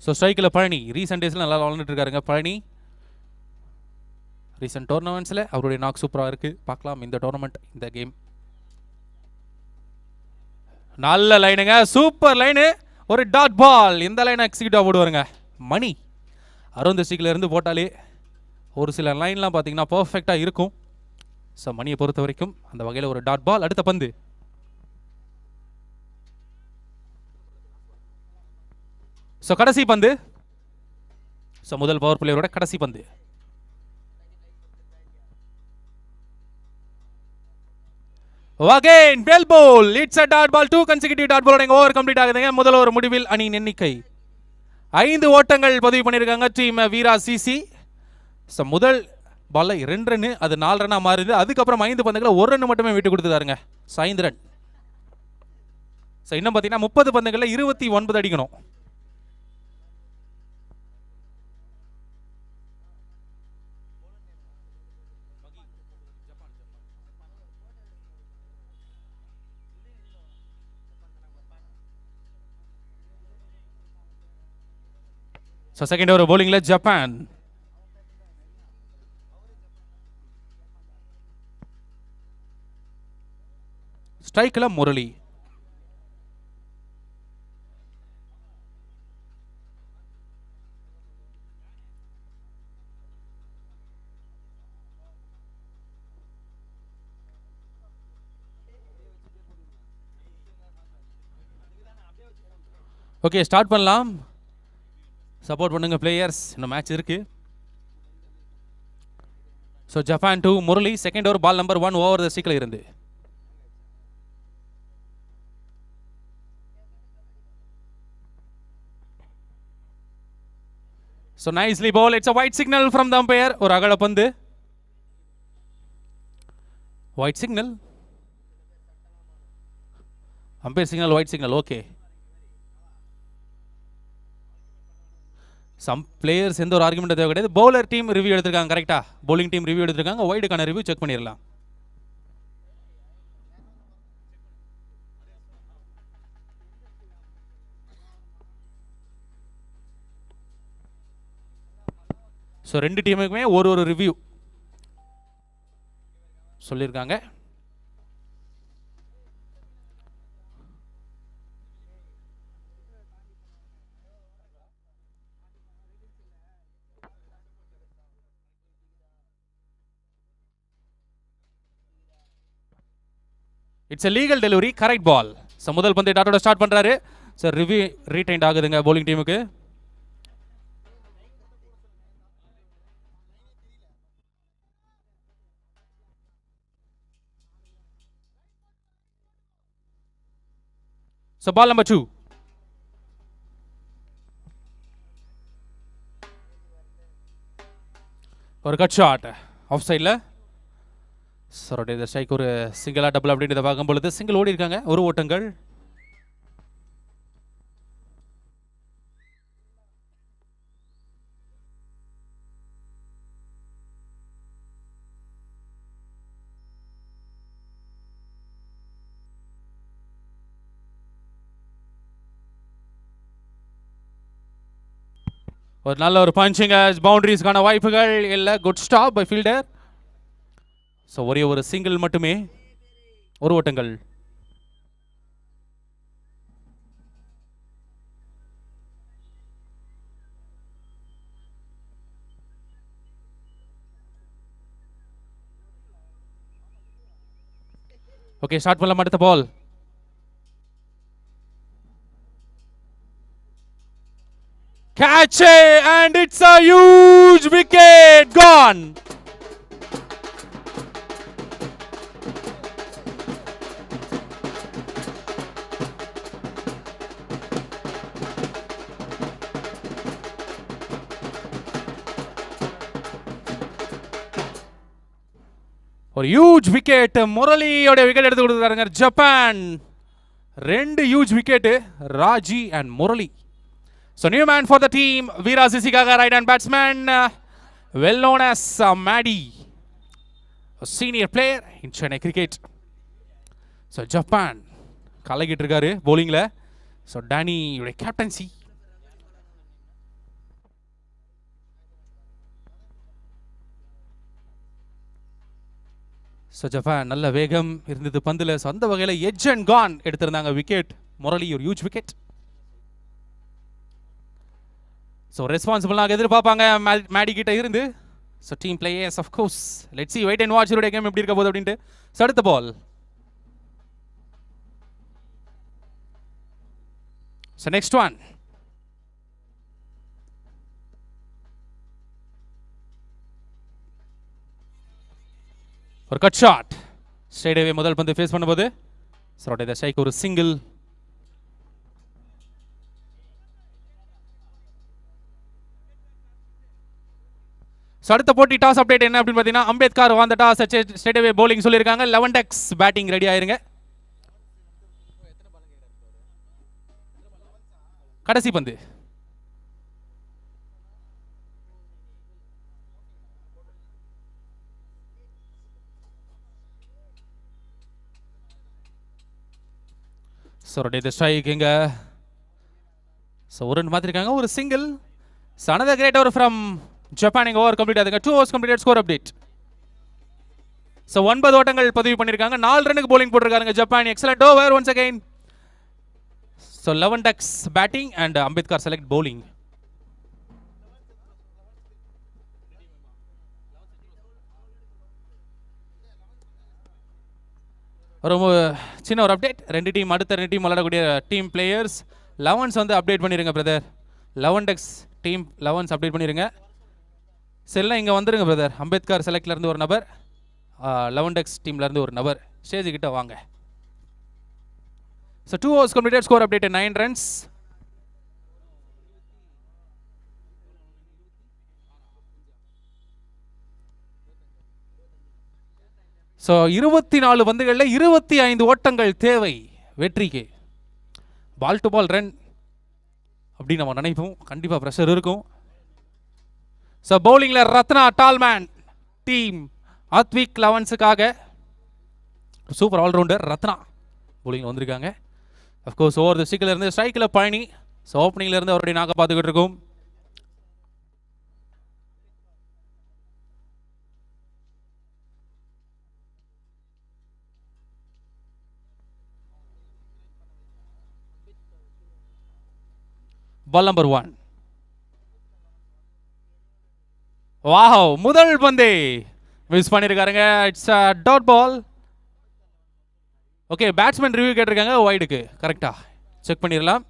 ஸோ ஸ்ட்ரைக்கில் பழனி ரீசெண்ட் டேஸில் நல்லா விளாண்டுட்டு இருக்காருங்க. பழனி ரீசெண்ட் டோர்னமெண்ட்ஸில் அவருடைய நாக் சூப்பராக இருக்குது. பார்க்கலாம் இந்த டோர்னமெண்ட், இந்த கேம். நல்ல லைனுங்க, சூப்பர் லைனு. ஒரு டாட் பால், இந்த லைனை எக்ஸிக்யூட்டாக போடுவாருங்க மணி. அருந்த ஸ்டிக்கில் இருந்து போட்டாலே ஒரு சில லைன்லாம் பார்த்தீங்கன்னா பர்ஃபெக்டாக இருக்கும். ஸோ மணியை பொறுத்த வரைக்கும் அந்த வகையில் ஒரு டாட் பால். அடுத்த பந்து. ஸோ கடைசி பந்து. ஸோ முதல் பவர் பிளேயரோட கடைசி பந்து. Again, well ball. It's a dot ball. 2 consecutive dot ball over complete ஆகுதுங்க. முதல் ஒரு முடிவில் அணியின் எண்ணிக்கை 5 ஓட்டங்கள் பதிவு பண்ணியிருக்காங்க டீம் வீரா சிசி. ஸோ முதல் பால்ல 2 ரன், அது 4 ரன்னாக மாறுது. அதுக்கப்புறம் 5 பந்துகளை 1 ரன் மட்டுமே விட்டு கொடுத்துருக்காருங்க. 5 ரன். ஸோ இன்னும் பார்த்தீங்கன்னா 30 பந்துகளில் 29 அடிக்கணும். ஸோ செகண்ட் ஓவர் பவுலிங்கில் ஜப்பான். ஸ்ட்ரைக்கில் முரளி. ஓகே, ஸ்டார்ட் பண்ணலாம். சப்போர்ட் பண்ணுங்க பிளேயர்ஸ், இன்னும் மேட்ச் இருக்கு. So Japan 2 Murali. Second over ball number 1 over the ஸ்டிக்கில் இருந்து. So nicely ball. It's a wide signal from the umpire. ஒரு அகல பந்து. Wide signal, umpire signal, wide signal. Okay, some players எந்த ஒரு ஆர்குமெண்ட் தேவை கிடையாது. பவுலர் டீம் ரிவ்யூ எடுத்திருக்காங்க கரெக்டா, பவுலிங் டீம் ரிவ்யூ எடுத்திருக்காங்க. ஒயிடுக்கான ரிவ்யூ செக் பண்ணிடலாம். ஸோ 2 டீமுக்குமே ஒரு ரிவ்யூ சொல்லியிருக்காங்க. It's a legal delivery, correct ball. So முதல் பந்தை டாட்டோட ஸ்டார்ட் பண்ணுறாரு. ஸோ ரிவ்யூ ரீடைண்ட் ஆகுதுங்க பவுலிங் டீமுக்கு. So ball number 2. ஒரு கட் ஷாட் ஆஃப் சைடில். சரோடைய இந்த ஸ்ட்ரைக் ஒரு சிங்கிளா டபுள் அப்படின்றத பார்க்கும் பொழுது சிங்கிள் ஓடி இருக்காங்க, ஒரு ஓட்டங்கள். ஒரு நல்ல ஒரு பஞ்சிங் பவுண்டரிஸ்க்கான வாய்ப்புகள் இல்லை. Good stop by fielder. So ஒரே ஒரு சிங்கிள் மட்டுமே, ஒரு ஓட்டங்கள். ஓகே, ஸ்டார்ட் பண்ணலாம் அடுத்த பால். Catch it, and it's a huge wicket gone. ஒரு ஹியூஜ் விக்கெட், முரளியோட விக்கெட் எடுத்து கொடுத்துருக்காங்க Japan. 2 huge wicket, Raji and Murali. So new man for the team, Veera Sisikaga, right hand batsman, well known as Maddie, a senior player in Chennai cricket. So Japan கலக்கிட்டு இருக்காரு bowlingல. So Danny உடைய captaincy. So Japan நல்ல வேகம் இருந்தது பந்துல. So அந்த வகையில edge and gone எடுத்திருந்தாங்க wicket. Murali ஒரு huge wicket. ஸோ ரெஸ்பான்சிபிளாக எதிர்பார்ப்பாங்க மேடி கிட்ட இருந்து. So team players of course, let's see wait and watch இவருடைய கேம் எப்படி இருக்க போகுது அப்படின்ட்டு. ஸோ அடுத்த பால். So next one. ஒரு கட் ஷாட் ஸ்ட்ரெயிட் முதல் பந்து ஃபேஸ் பண்ணும்போது சரோடைய ஸ்ட்ரைக் ஒரு சிங்கிள். அடுத்த போட்டி டாஸ் அப்டேட் என்ன அப்படின்னு பார்த்தீங்கன்னா, Ambedkar won the toss straight away bowling சொல்லியிருக்காங்க. 11 டக்ஸ் பேட்டிங் ரெடி ஆயிருங்க. கடைசி பந்து. சரோடைய ஸ்ட்ரைக் எங்க ஒரு ரன் மாத்திருக்காங்க, ஒரு single. another great over from Japan. Over complete ஆகுதுங்க. 2 overs completed. Score update. So 9 ஓட்டங்கள் பதிவு பண்ணியிருக்காங்க. 4 ரன்னுக்கு bowling போட்டிருக்காங்க Japan. Excellent over once again. So 11 ducks batting and Ambedkar select bowling. ரொம்ப சின்ன ஒரு அப்டேட். 2 டீம், அடுத்த 2 டீம் விளையாடக்கூடிய டீம் பிளேயர்ஸ் 11s வந்து அப்டேட் பண்ணிடுங்க brother. 11 Tux team 11s update பண்ணிடுங்க. செல்லாம் இங்கே வந்துருங்க பிரதர். அம்பேத்கர் செலக்ட்லேருந்து ஒரு நபர், 11 டக்ஸ் டீம்லேருந்து ஒரு நபர் ஸ்டேஜுக்கிட்ட வாங்க. So 2 overs completed. Score update 9 runs. So 24 பந்துகளில் 25 ஓட்டங்கள் தேவை வெற்றிக்கு. பால் டு பால் ரன் அப்படின்னு நம்ம நினைப்போம். கண்டிப்பாக ப்ரெஷர் இருக்கும். ஸோ பவுலிங்கில் ரத்னா டால்மேன் டீம் அத்விக் 11ஸுக்காக சூப்பர் ஆல்ரவுண்டர் ரத்னா பவுலிங்கில் வந்திருக்காங்க. அஃப்கோர்ஸ் ஓவர் தி ஸ்டிக்கில் இருந்து ஸ்ட்ரைக்கில் பழனி. ஸோ ஓப்பனிங்கில் இருந்து அவருடைய நாங்கள் பார்த்துக்கிட்டு இருக்கோம். பால் நம்பர் 1. வாவ், முதல் பந்தே மிஸ் பண்ணிருக்காருங்க. It's a dot ball. Okay, batsman review கேட்டிருக்காங்க வைடுக்கு. கரெக்டா செக் பண்ணிடலாம்.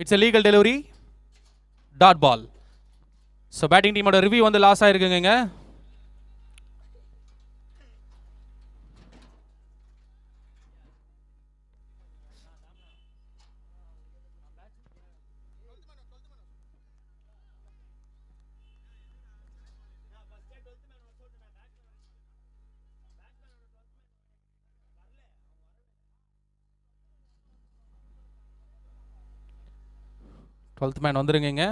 It's a legal delivery. Dot ball. So batting டீமோட ரிவ்யூ வந்து லாஸ் ஆயிருக்குங்க. டுவெல்த் மேன் வந்துருங்க.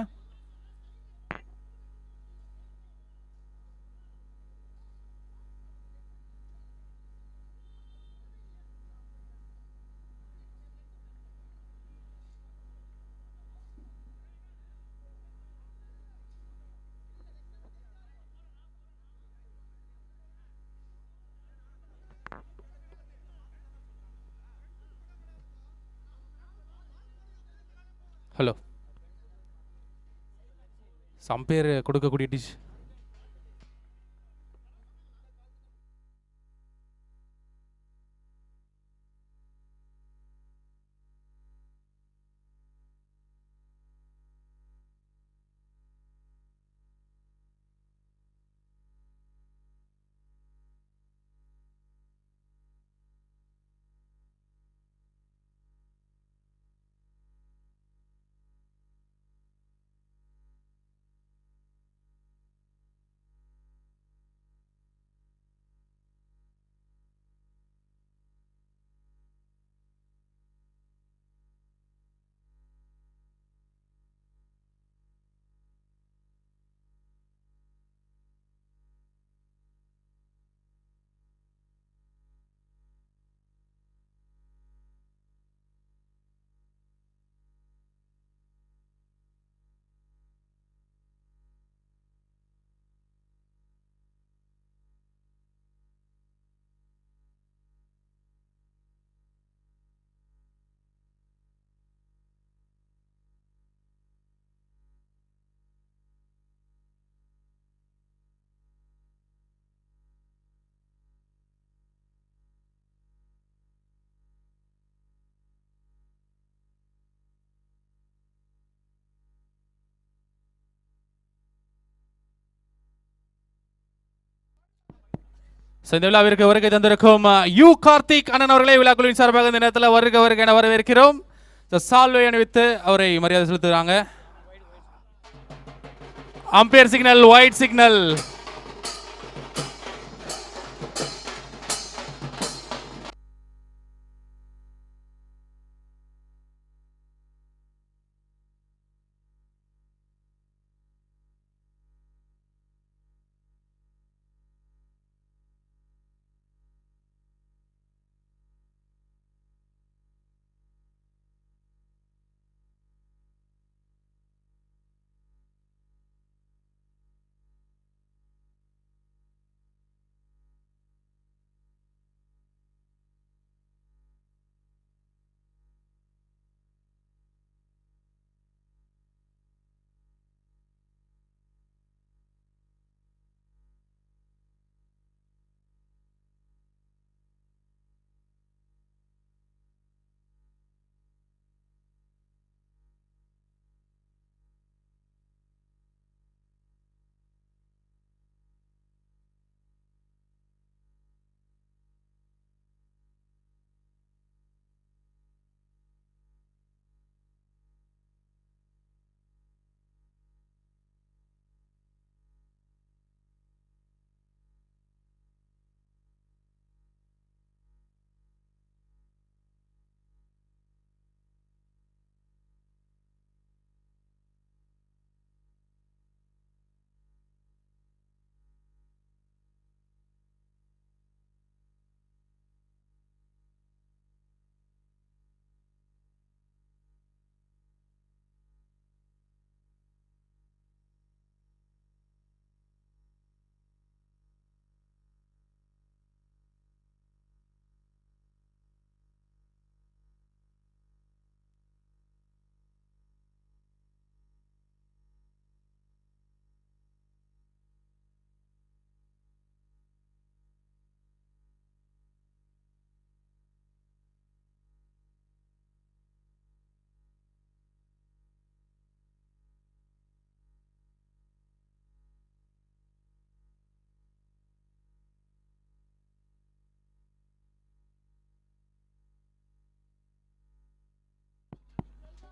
ஹலோ, சம்பேர் கொடுக்கக்கூடிய டிஷ். இந்த விழாவிற்கு வருகை தந்திருக்கும் யூ கார்த்திக் அண்ணன் அவர்களே விழாக்குழுவின் சார்பாக இந்த நேரத்தில் வருக என வரவேற்கிறோம். சால்வை அணிவித்து அவரை மரியாதை செலுத்துகிறாங்க. Umpire signal, wide signal.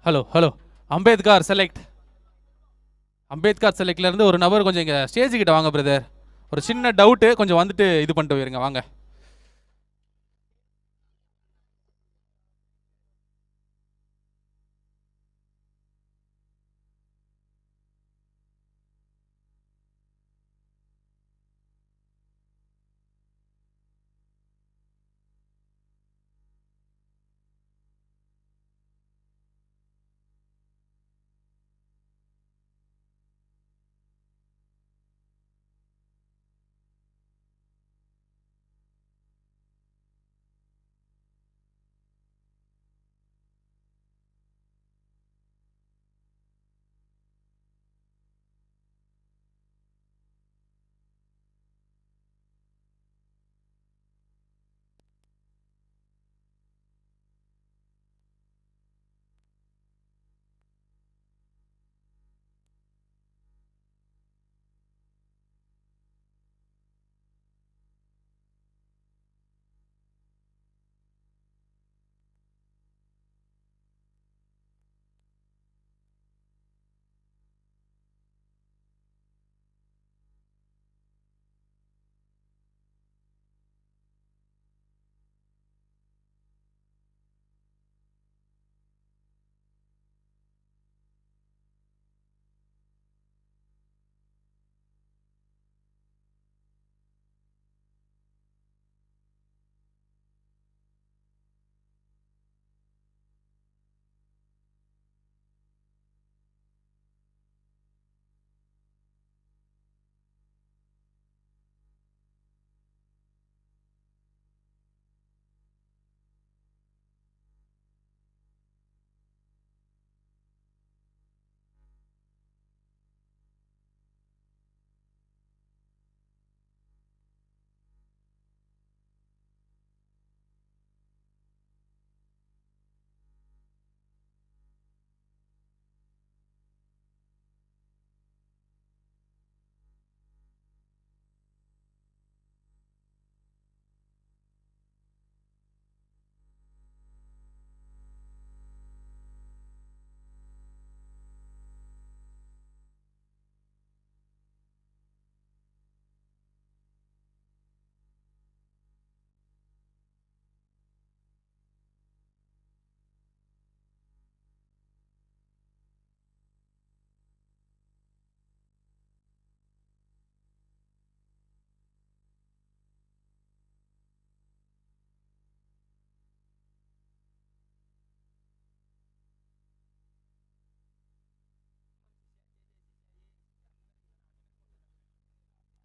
Hello hello Ambedkar select. Ambedkar செலக்ட்ல இருந்து ஒரு நபர் கொஞ்சம் இங்கே ஸ்டேஜ் கிட்ட வாங்க பிரதர். ஒரு சின்ன டவுட்டு, கொஞ்சம் வந்துட்டு இது பண்ணிட்டு போயிருங்க வாங்க.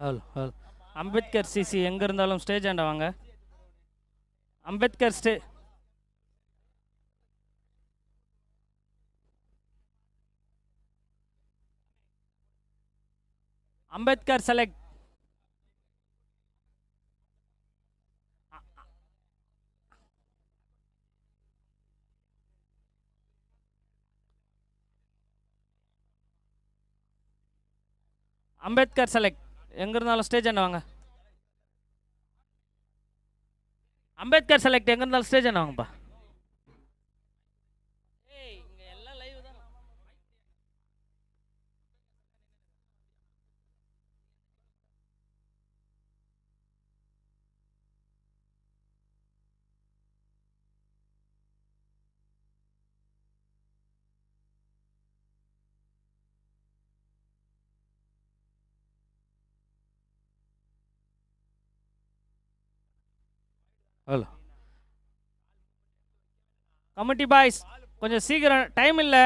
ஹலோ ஹலோ அம்பேத்கர் சிசி எங்கே இருந்தாலும் ஸ்டேஜ் ஆண்ட வாங்க. அம்பேத்கர் அம்பேத்கர் செலக்ட். அம்பேத்கர் செலக்ட் எங்கே இருந்தாலும் ஸ்டேஜ் ஆண்ட வாங்க. அம்பேத்கர் செலக்ட் எங்கே இருந்தாலும் ஸ்டேஜ் ஆண்ட வாங்கப்பா. ஹலோ கமிட்டி பாய்ஸ் கொஞ்சம் சீக்கிரம், டைம் இல்லை.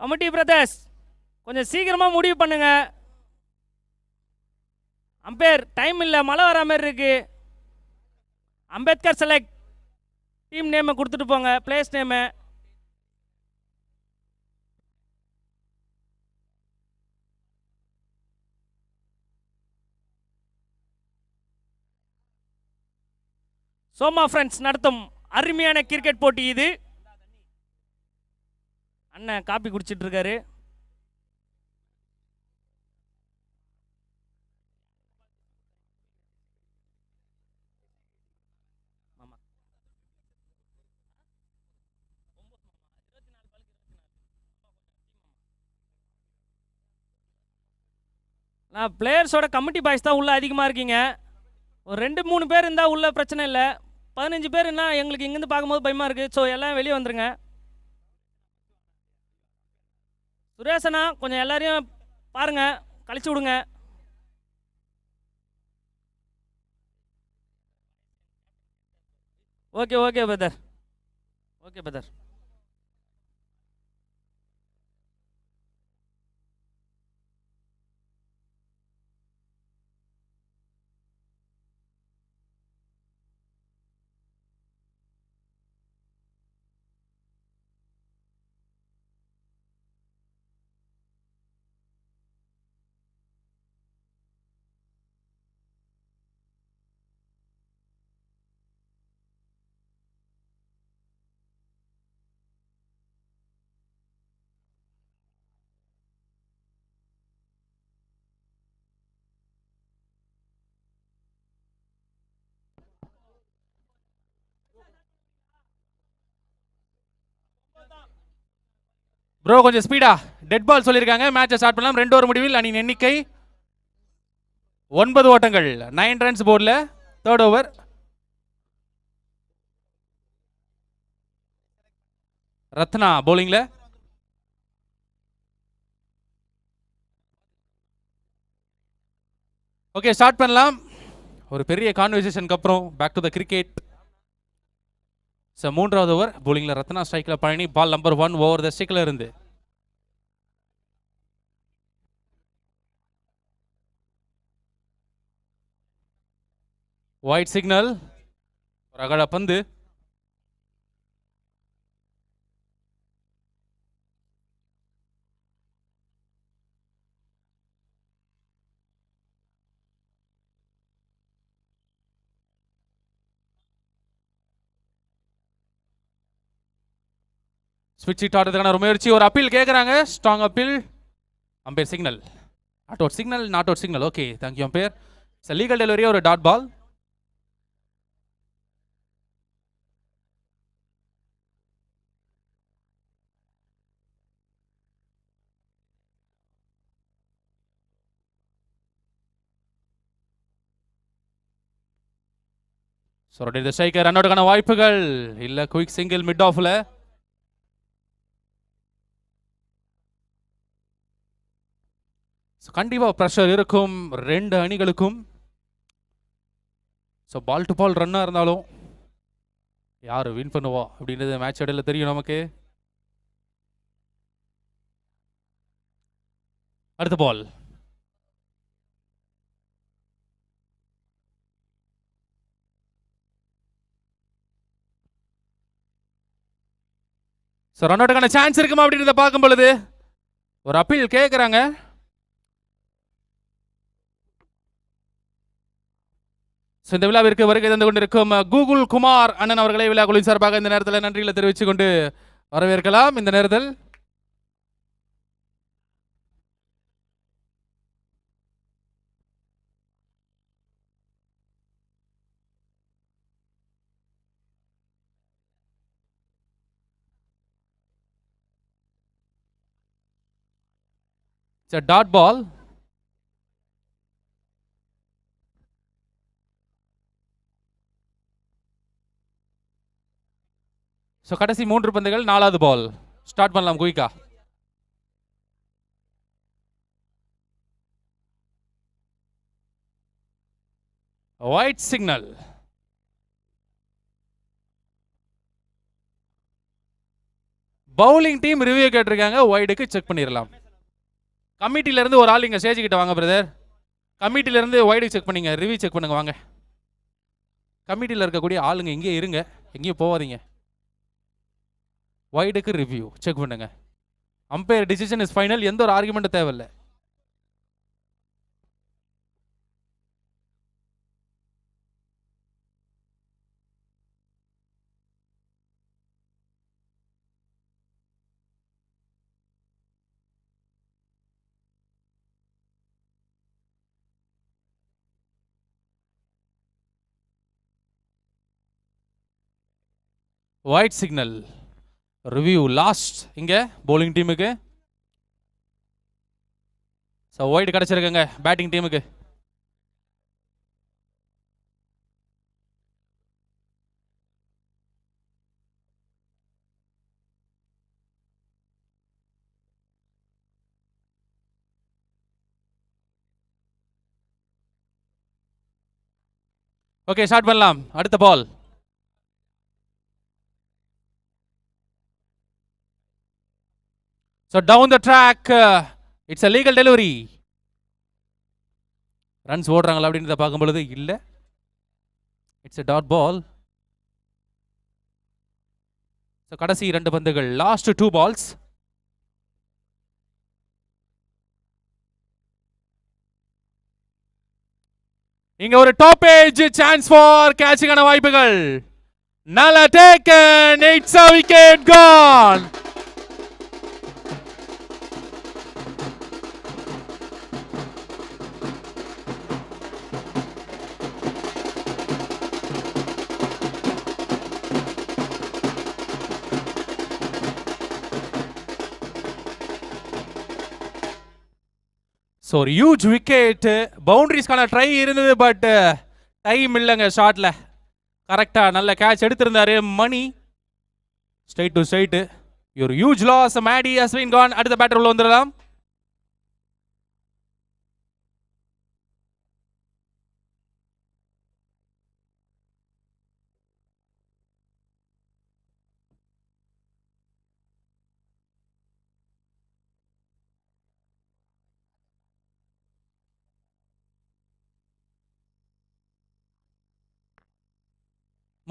கமிட்டி பிரதர்ஸ் கொஞ்சம் சீக்கிரமாக முடிவு பண்ணுங்க. அம்பேர் டைம் இல்லை, மழை வர மாதிரி இருக்கு. அம்பேத்கர் செலக்ட் டீம் நேமை கொடுத்துட்டு போங்க, பிளேஸ் நேமு. சோமா ஃப்ரெண்ட்ஸ் நடத்தும் அருமையான கிரிக்கெட் போட்டி இது. அண்ணன் காப்பி குடிச்சிட்டு இருக்காரு. நான் பிளேயர்ஸோட கமிட்டி பாய்ஸ் தான் உள்ளே அதிகமாக இருக்கீங்க. ஒரு 2-3 பேர் இருந்தால் உள்ள பிரச்சனை இல்லை. 15 பேர்னா எங்களுக்கு இங்கேருந்து பார்க்கும்போது பயமாக இருக்குது. ஸோ எல்லாம் வெளியே வந்துருங்க. சுரேஷனா கொஞ்சம் எல்லாரையும் பாருங்கள், கழிச்சு விடுங்க. Okay okay brother, okay brother. Bro கொஞ்சம் ஸ்பீடா டெட் பால் சொல்லியிருக்காங்க. மேட்சை ஸ்டார்ட் பண்ணலாம். 2 ஓவர் முடிவில் அணியின் எண்ணிக்கை 9 ஓட்டங்கள். 9 ரன்ஸ் போர்டில். 3rd over. ரத்னா பவுலிங்ல. ஓகே ஸ்டார்ட் பண்ணலாம். ஒரு பெரிய கான்வர்சேஷனுக்கு அப்புறம் back to the cricket. So 3வது ஓவர் பவுலிங்ல ரத்னா, ஸ்ட்ரைக்கில் Palani. Ball number 1 over the ஸ்டிக்ல இருந்து. Wide signal. ஒரு அகல பந்து. ஸ்விட்ச் ஹிட் ஆடுறதுக்கான ஒரு முயற்சி. ஒரு அப்பீல் கேட்குறாங்க. Strong appeal. Ampere signal. Not out signal, not out signal. Okay thank you ampere. Legal delivery. ஒரு டாட் பால். சொரடி ஸ்ட்ரைக்கர். ரன் அவுட்டுக்கான வாய்ப்புகள் இல்லை. குயிக் சிங்கிள் மிட் ஆஃப்ல. கண்டிப்பாக ப்ரெஷர் இருக்கும் 2 அணிகளுக்கும். ஸோ பால் டு பால் ரன்னாக இருந்தாலும் யார் வின் பண்ணுவா அப்படின்றது மேட்ச் இடையில தெரியும் நமக்கு. அடுத்த பால். ஸோ ரன் அவுட்டுக்கான சான்ஸ் இருக்குமா அப்படின்றத பார்க்கும் பொழுது ஒரு அப்பீல் கேட்குறாங்க. இந்த விழாவிற்கு வருகை தந்து கொண்டிருக்கும் கூகுள் குமார் அண்ணன் அவர்களை விழா குழு சார்பாக இந்த நேரத்தில் நன்றிகளை தெரிவித்துக் கொண்டு வரவேற்கலாம். இந்த நேரத்தில் டாட் பால். ஸோ கடைசி 3 பந்துகள். 4வது பால். ஸ்டார்ட் பண்ணலாம் குயிக்கா. White signal. Bowling team review கேட்டிருக்காங்க. ஒயிடுக்கு செக் பண்ணிடலாம். கமிட்டில இருந்து ஒரு ஆள் இங்க ஸ்டேஜ் கிட்ட வாங்க பிரதர். கமிட்டில இருந்து ஒயிடுக்கு செக் பண்ணீங்க. ரிவ்யூ செக் பண்ணுங்க வாங்க. கமிட்டியில் இருக்கக்கூடிய ஆளுங்க இங்கே இருங்க, எங்கேயும் போவாதீங்க. வைடுக்கு ரிவ்யூ செக் பண்ணுங்க. Umpire decision is final. எந்த ஒரு ஆர்குமெண்ட்டும் தேவையில்லை. Wide signal. ரிவ்யூ லாஸ்ட் இங்கே bowling டீமுக்கு. ஸோ ஒயிட் கிடச்சிருக்குங்க பேட்டிங் டீமுக்கு. ஓகே ஸ்டார்ட் பண்ணலாம். அடுத்த ball. So down the track, it's a legal delivery. Runs ஓடுறாங்களா அப்படின்றத பார்க்கும் பொழுது இல்லை. It's a dot ball. So கடைசி 2 பந்துகள், லாஸ்ட் 2 balls. இங்க ஒரு டாப் ஏஜ் சான்ஸ் ஃபார் கேட்சிங்கான வாய்ப்புகள். நல்லா taken. It's a wicket gone. So ஒரு ஹியூஜ் விக்கெட். பவுண்டரிஸ்க்கான ட்ரை இருந்தது, பட் டைம் இல்லைங்க ஷாட்டில். கரெக்டாக நல்ல கேட்ச் எடுத்திருந்தாரு மணி. Straight to straight. ஒரு huge loss. Maddy has been gone. அடுத்த பேட்டர் உள்ள வந்துடலாம்.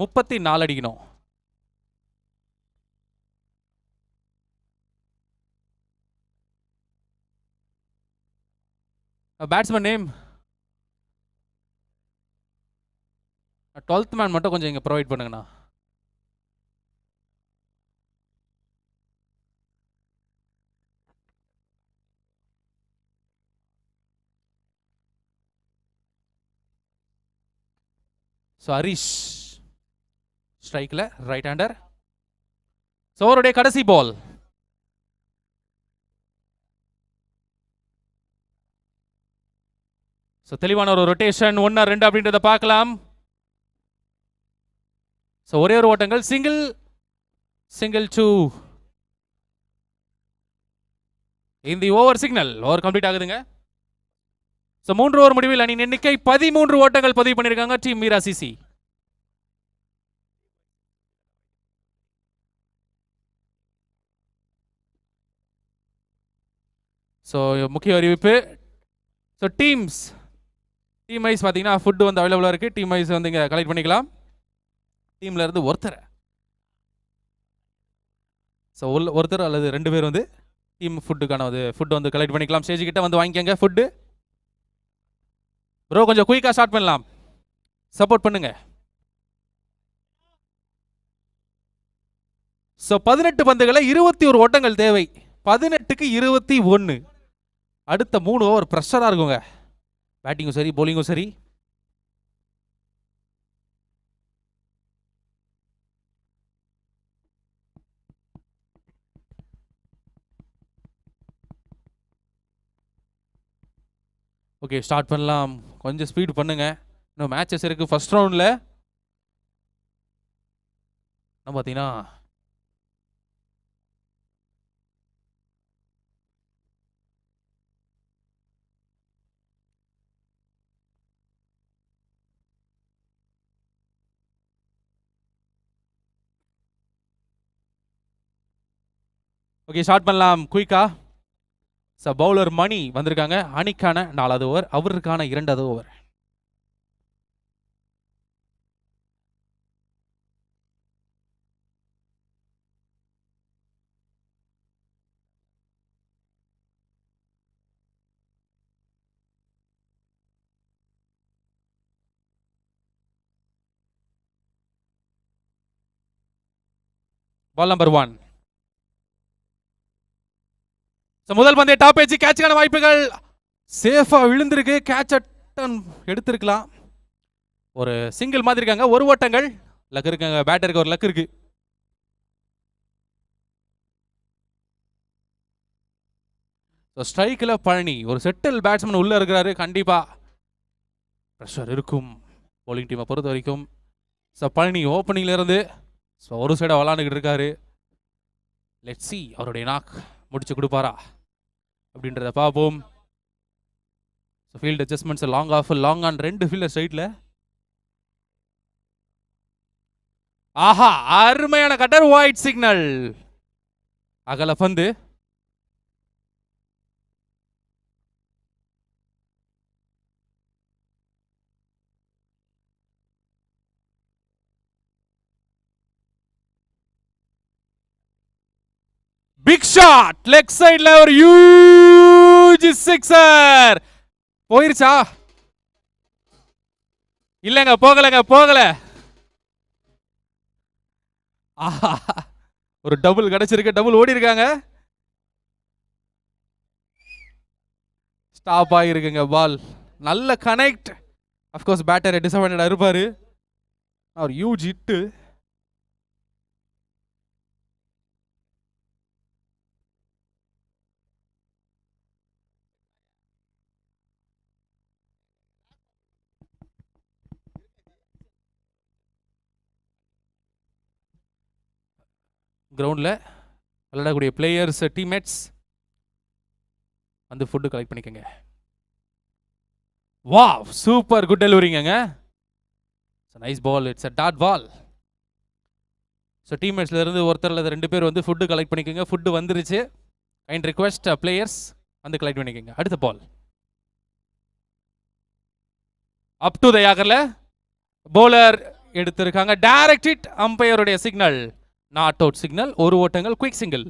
முப்பத்தி 4 அடிக்கணும். பேட்ஸ்மேன் நேம் 12th மேன் மட்டும் கொஞ்சம் இங்கே ப்ரொவைட் பண்ணுங்கண்ணா. ஸோ ஹரிஷ் ஸ்ட்ரைக்கில், ரைட் ஹேண்டர். ஸோ அவருடைய கடைசி பால். ஸோ தெளிவான ஒரு ரொட்டேஷன். 1 or 2 அப்படின்றத பார்க்கலாம். ஸோ ஒரே ஒரு ஓட்டங்கள். சிங்கிள் 2 இந்த ஓவர் சிக்னல். ஓவர் கம்ப்ளீட் ஆகுதுங்க. ஸோ 3 ஓவர் முடிவில் அணி எண்ணிக்கை 13 ஓட்டங்கள் பதிவு பண்ணியிருக்காங்க டீம் மீரா சிசி. ஸோ முக்கிய அறிவிப்பு. ஸோ டீம் வைஸ் பார்த்தீங்கன்னா ஃபுட்டு வந்து அவைலபிளாக இருக்குது. டீம் வைஸ் வந்து இங்கே கலெக்ட் பண்ணிக்கலாம். டீமில் இருந்து ஒருத்தர், ஸோ ஒருத்தர் அல்லது 2 பேர் வந்து டீம் ஃபுட்டுக்கான ஃபுட்டு வந்து கலெக்ட் பண்ணிக்கலாம். ஸ்டேஜ் கிட்ட வந்து வாங்கிக்கோங்க ஃபுட்டு. ப்ரோ கொஞ்சம் குயிக்காக ஸ்டார்ட் பண்ணலாம், சப்போர்ட் பண்ணுங்க. ஸோ 18 பந்துகளை 21 ஓட்டங்கள் தேவை. 18க்கு 21. அடுத்த 3 ஓவர் ப்ரெஷராக இருக்குங்க. பேட்டிங்கும் சரி பவுலிங்கும் சரி. ஓகே ஸ்டார்ட் பண்ணலாம். கொஞ்சம் ஸ்பீட் பண்ணுங்க. இன்னும் மேட்சஸ் இருக்குது. ஃபர்ஸ்ட் ரவுண்டில் பார்த்தீங்கன்னா ஓகே ஸ்டார்ட் பண்ணலாம் குயிக்கா. ஸோ பவுலர் மணி வந்திருக்காங்க. அணிக்கான 4வது ஓவர், அவருக்கான 2வது ஓவர். Ball number 1. முதல் பந்தய டாப் ஏஜ் கேட்சுக்கான வாய்ப்புகள். சேஃபா விழுந்திருக்கு. கேட்ச் எடுத்திருக்கலாம். ஒரு சிங்கிள் மாதிரி இருக்காங்க. 1 ஓட்டங்கள். லக் இருக்காங்க. பேட்டருக்கு ஒரு லக் இருக்கு. ஸ்ட்ரைக்கில் பழனி ஒரு செட்டில் பேட்ஸ்மேன் உள்ளே இருக்கிறாரு. கண்டிப்பாக ப்ரெஷர் இருக்கும் போலிங் டீமை பொறுத்த வரைக்கும். ஸோ பழனி ஓப்பனிங்லேருந்து ஸோ ஒரு சைடாக விளாண்டுக்கிட்டு இருக்காரு. லெட்ஸ் சி அவருடைய நாக் முடிச்சு கொடுப்பாரா அப்படின்றத பார்ப்போம். So field adjustments long off long on 2 fielder ஸ்ட்ரைட்டில். ஆஹா அருமையான கட்டர், ஒயிட் சிக்னல். அகல பந்து. பிக் ஷாட் லெக் சைடுல ஒரு ஹியூஜ் சிக்ஸர். போயிருச்சா? இல்லங்க போகல. ஆஹா ஒரு டபுள் கிடைச்சிருக்கு. டபுள் ஓடி இருக்காங்க. ஸ்டாப் ஆகிருக்குங்க பால். நல்ல கனெக்ட். அஃப்கோர்ஸ் பேட்டர் டிசப்பாயிண்டடா இருப்பாரு. ஒரு ஹியூஜ் ஹிட்டு. கிரவுண்டில் விளையாடக்கூடிய பிளேயர்ஸ் டீம்மேட்ஸ் வந்து ஃபுட்டு கலெக்ட் பண்ணிக்கோங்க. வாவ் சூப்பர் குட் டெலிவரிங்க. Nice ball. It's a dot ball. So டீம்மேட்ஸ்ல இருந்து ஒருத்தர் அல்லது 2 பேர் வந்து ஃபுட்டு கலெக்ட் பண்ணிக்கோங்க. ஃபுட்டு வந்துருச்சு. கைண்ட் ரிக்வெஸ்ட் பிளேயர்ஸ் வந்து கலெக்ட் பண்ணிக்கோங்க. அடுத்த பால் அப் டு த யாகர்ல பவுலர் எடுத்திருக்காங்க. Direct hit. அம்பையருடைய சிக்னல் நாட் அவுட் சிக்னல். ஒரு ஓட்டங்கள் குயிக் சிங்கிள்.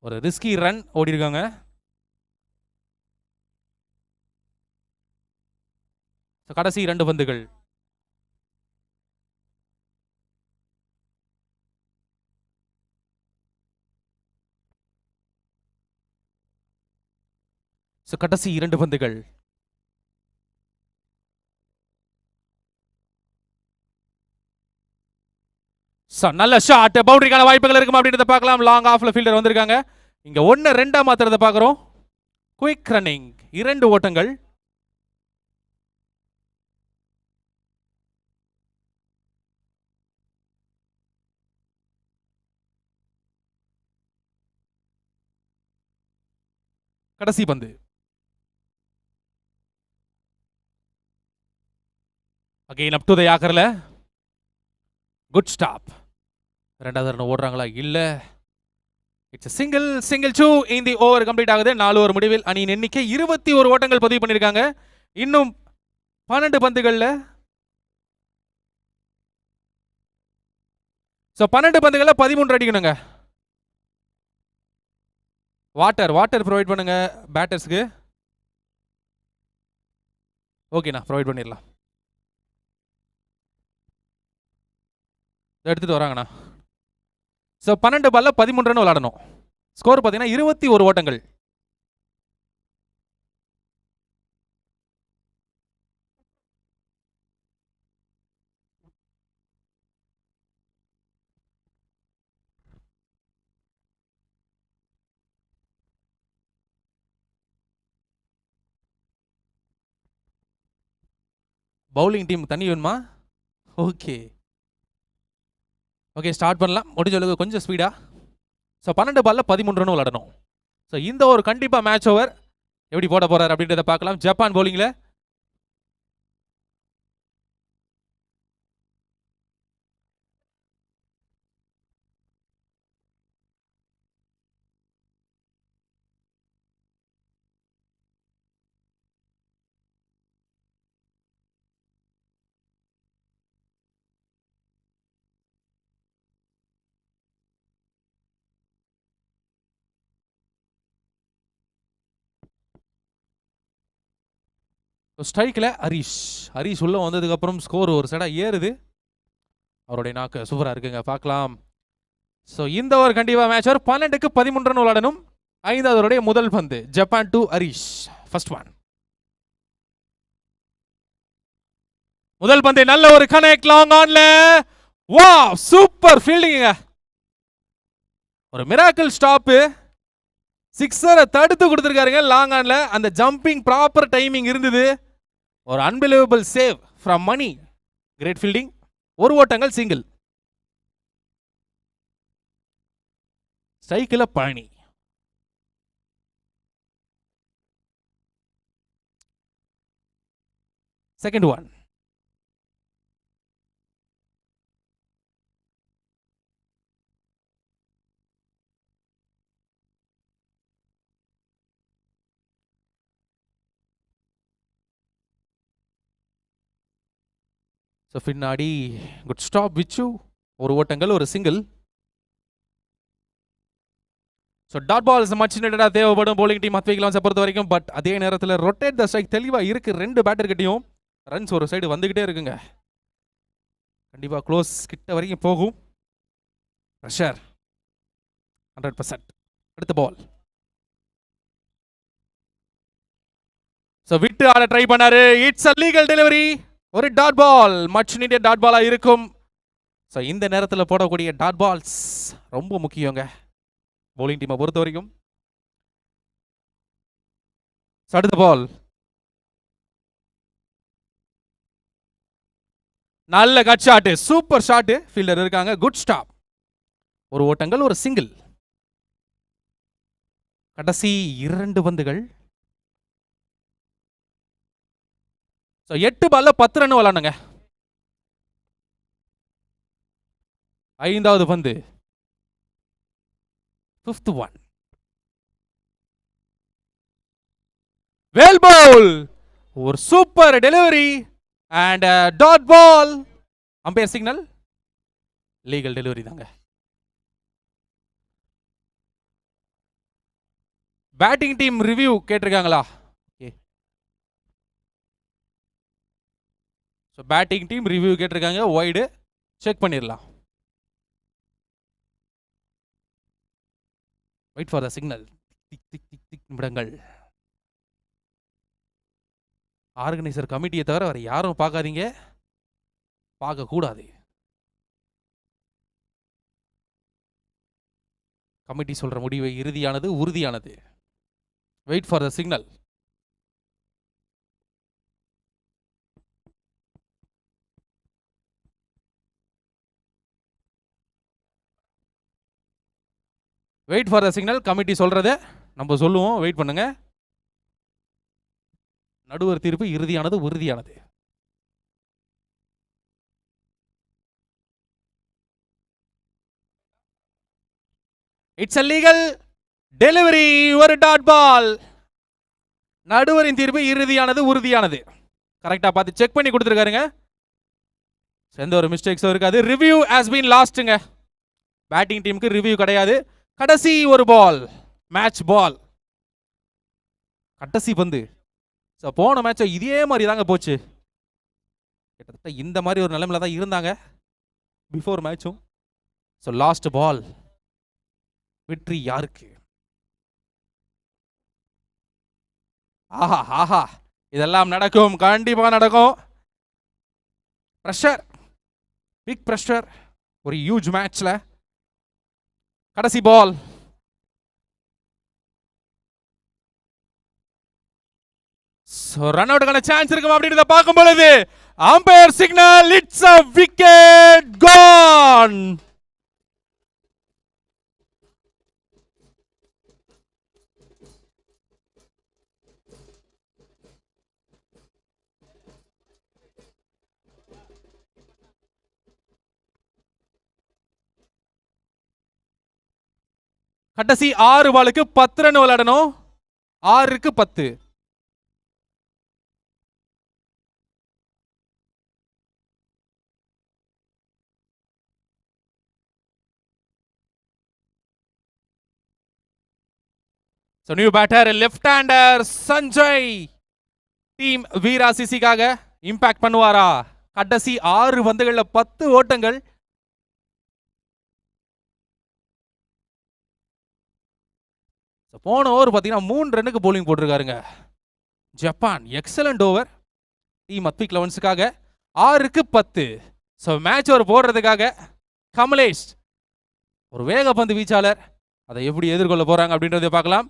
ஒரு ரிஸ்கி ரன் ஓடி இருக்காங்க. கடைசி 2 பந்துகள். கடைசி 2 பந்துகள். நல்ல ஷாட். பவுண்டரிக்கான வாய்ப்புகள் இருக்கும் அப்படின்றத பார்க்கலாம். லாங் ஆஃப்ல ஃபீல்டர் வந்திருக்காங்க. இங்க 1-2 மாத்திரத பார்க்கிறோம். குயிக் ரன்னிங் 2 ஓட்டங்கள். கடைசி பந்து. அகைன் அப் டு த யாக்கர்ல. Good stop. 2வது ரன் ஓடுறாங்களா? இல்ல. இட்ஸ் சிங்கிள் 2 இந்த ஓவர் கம்ப்ளீட் ஆகுது. 4 ஓவர் முடிவில் அணியின் எண்ணிக்கை 21 ஓட்டங்கள் பதிவு பண்ணிருக்காங்க. இன்னும் 12 பந்துகள்ல 12 பந்துகள்ல 13 அடிக்கணுங்க. வாட்டர் ப்ரொவைட் பண்ணுங்க பேட்டர்ஸ்க்கு. ஓகேண்ணா ப்ரொவைட் பண்ணிடலாம். எடுத்துட்டு வராங்கண்ணா. 12 பால்ல 13 ரன் விளையாடணும். ஸ்கோர் பார்த்தீங்கன்னா 21 ஓட்டங்கள். பவுலிங் டீம் தண்ணி வேணுமா? ஓகே ஸ்டார்ட் பண்ணலாம். முடிஞ்ச அளவுக்கு கொஞ்சம் ஸ்பீடா. 12 பால்ல 13 ரன் விளையாடணும். இந்த ஒரு கண்டிப்பா மேட்ச் ஓவர் எப்படி போட போறாரு அப்படின்றத பார்க்கலாம். ஜப்பான் பவுலிங்ல ஸ்ட்ரைக்கில் ஹரிஷ் உள்ள வந்ததுக்கு அப்புறம் ஸ்கோர் ஒரு சைடா ஏறுது. அவருடைய நாக்கு சூப்பரா இருக்குங்க, பார்க்கலாம். இந்த ஒரு கண்டிப்பா மேட்ச் ஓவர். 12க்கு 13 ரன் விளையாடணும். 5வது முதல் பந்து. Japan to Harish. First one. முதல் பந்து நல்ல ஒரு கனெக்ட் லாங் ஆன்ல. வாவ் சூப்பர் ஃபீல்டிங்க. ஒரு மிராக்கிள் ஸ்டாப். சிக்ஸரை தடுத்து கொடுத்துருக்காருங்க லாங் ஆன்ல. அந்த ஜம்பிங் ப்ராப்பர் டைமிங் இருந்தது. ஒரு unbelievable save from Mani. Great fielding. ஒரு ஓட்டங்கள் சிங்கிள். ஸ்ட்ரைக்கில் பழனி. Second one. ஸோ பின்னாடி குட் ஸ்டாப் விச்சு. ஒரு ஓட்டங்கள் ஒரு single. So dot balls much நீடடாக தேவைப்படும் போலிங் டீம் மத்விக் லெவன்ஸை பொறுத்த வரைக்கும். பட் அதே நேரத்தில் ரொட்டேட் த ஸ்ட்ரைக் தெளிவாக இருக்கு ரெண்டு பேட்டர்கிட்டையும். ரன்ஸ் ஒரு சைடு வந்துக்கிட்டே இருக்குங்க. கண்டிப்பாக க்ளோஸ் கிட்ட வரைக்கும் போகும். ப்ரெஷர் 100%. அடுத்த பால். ஸோ விட்டு ஆட ட்ரை பண்ணாரு. It's a legal delivery. ஒரு டாட் பால். மச் நீடிய டாட் பாலா இருக்கும். ஸோ இந்த நேரத்தில் போடக்கூடிய டாட் பால்ஸ் ரொம்ப முக்கியங்க போலிங் டீமை பொறுத்த வரைக்கும். அடுத்த பால். நல்ல cut shot. Super shot. Fielder இருக்காங்க. Good stop. ஒரு ஓட்டங்கள் ஒரு சிங்கிள். கடைசி 2 பந்துகள். 8 பால்ல 10 ரன் விளாடுங்க. 5வது பந்து. 5th one. Well bowl. ஒரு super delivery and dot ball. Umpire signal. Legal delivery தாங்க. பேட்டிங் டீம் ரிவ்யூ கேட்டிருக்காங்களா? பேட்டிங் டீம் ரிவ்யூ கேட்டிருக்காங்க. வைடு செக் பண்ணிடலாம். Wait for the signal. நிமிடங்கள். ஆர்கனைசர் கமிட்டியை தவிர வேற யாரும் பார்க்காதீங்க, பார்க்க கூடாது. கமிட்டி சொல்ற முடிவு இறுதியானது, உறுதியானது. Wait for the signal. Wait for the signal. Committee சொல்றத நம்ம சொல்லுவோம். வெயிட் பண்ணுங்க. நடுவர் தீர்ப்பு இறுதியானது, உறுதியானது. It's a legal delivery. ஒரு டாட் பால். நடுவரின் தீர்ப்பு இறுதியானது, உறுதியானது. கரெக்டா பார்த்து செக் பண்ணி கொடுத்துருக்காருங்க. எந்த ஒரு மிஸ்டேக்ஸும் இருக்காது. ரிவ்யூ ஹஸ் பீன் லாஸ்ட்ங்க. பேட்டிங் டீமுக்கு ரிவ்யூ கிடையாது. கடைசி ஒரு பால். மேட்ச் பால். கடைசி பந்து. போன மேட்ச் இதே மாதிரி தாங்க போச்சு. கிட்டத்தட்ட இந்த மாதிரி ஒரு நிலைமையில தான் இருந்தாங்க பிஃபோர் மேட்சும். So last ball. வெற்றி யாருக்கு? ஆஹா ஆஹா, இதெல்லாம் நடக்கும், கண்டிப்பா நடக்கும். பிரஷர், பிக் பிரஷர், ஒரு ஹியூஜ் மேட்ச்ல. கடைசி பால். ரன் அவுட்டுக்கான சான்ஸ் இருக்கும் அப்படின்றத பார்க்கும் பொழுது umpire signal. It's a wicket gone. கடைசி 6 பாலுக்கு 10 ரன் விளையாடணும். 6க்கு 10. So new batter left hander Sanjay. Team Veera சிசிக்காக இம்பாக்ட் பண்ணுவாரா? கடைசி 6 பந்துகள்ல 10 ஓட்டங்கள். போன ஓவர் பார்த்தீங்கன்னா 3 ரன்னுக்கு போலிங் போட்டிருக்காருங்க. Japan excellent over. Team Madhvik லெவன்ஸுக்காக 6க்கு 10. ஸோ மேட்ச் ஓவர் போடுறதுக்காக கமலேஷ் ஒரு வேகப்பந்து வீச்சாளர். அதை எப்படி எதிர்கொள்ள போறாங்க அப்படின்றத பார்க்கலாம்.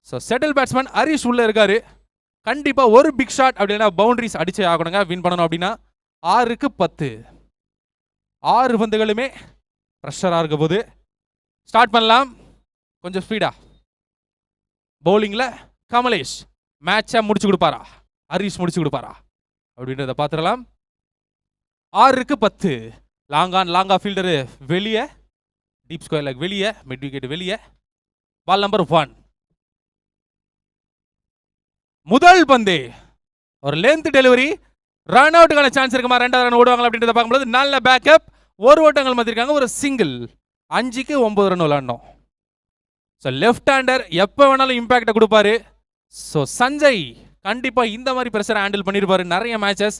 ஸோ செட்டில் பேட்ஸ்மேன் ஹரிஷ் உள்ள இருக்காரு. கண்டிப்பாக ஒரு பிக் ஷாட் அப்படின்னா பவுண்டரிஸ் அடிச்சே ஆகணுங்க வின் பண்ணணும் அப்படின்னா. 6க்கு 10. 6 பந்துகளுமே ப்ரெஷராக இருக்க போது. ஸ்டார்ட் பண்ணலாம் கொஞ்சம் ஸ்பீடா. பவுலிங்கில் கமலேஷ் மேட்சை முடிச்சு கொடுப்பாரா, ஹரிஷ் முடிச்சு கொடுப்பாரா அப்படின்றத பார்த்துடலாம். 6க்கு 10. லாங்கா ஃபீல்டரு வெளியே, டீப் ஸ்கொயர் லெக் வெளியே, மிட் விக்கெட் வெளியே. Ball number 1. முதல் பந்து ஒரு லென்த் டெலிவரி, ரன் அவுட்டுக்கான சான்ஸ் இருக்குமா, 2வது ரன் ஓடுவாங்க அப்படின்றத பார்க்கும்போது நல்ல பேக்கப். ஒரு ஓட்டங்கள் மாத்திருக்காங்க, ஒரு சிங்கிள். 5க்கு 9 ரன் விளையாடணும். ஸோ லெஃப்ட் ஹேண்டர் எப்போ வேணாலும் இம்பாக்டை கொடுப்பாரு. ஸோ சஞ்சய் கண்டிப்பா இந்த மாதிரி பிரஷரை ஹேண்டில் பண்ணிருப்பாரு நிறைய மேட்சஸ்.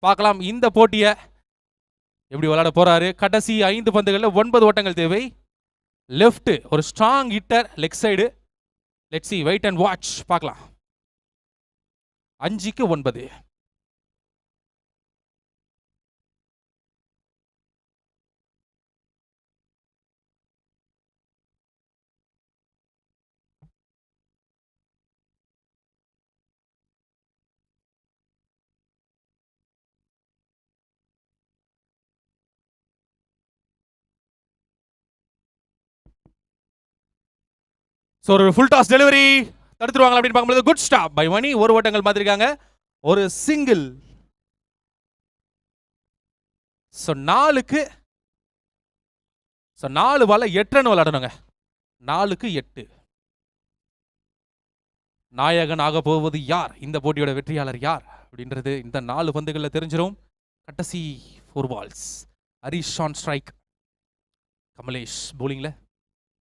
பார்க்கலாம் இந்த போட்டியை எப்படி விளையாட போறாரு. கடைசி 5 பந்துகளில் 9 ஓட்டங்கள் தேவை. லெஃப்ட் ஒரு strong hitter, leg side. Let's see, wait and watch, பார்க்கலாம். 5க்கு 9. ஸோ ஒரு ஃபுல் டாஸ் டெலிவரி தடுத்துருவாங்க அப்படின்னு பார்க்கும்போது குட் ஸ்டாப் பை மணி. ஒரு ஓட்டங்கள் பார்த்துருக்காங்க, ஒரு சிங்கிள். ஸோ 4க்கு 4 பால்ல 8 ரன் விளையாடணுங்க. 4க்கு 8. நாயகன் ஆக போவது யார், இந்த போட்டியோட வெற்றியாளர் யார் அப்படின்றது இந்த 4 பந்துகளில் தெரிஞ்சிடும். கடைசி 4 balls. Harish on strike, Kamalesh போலிங்ல.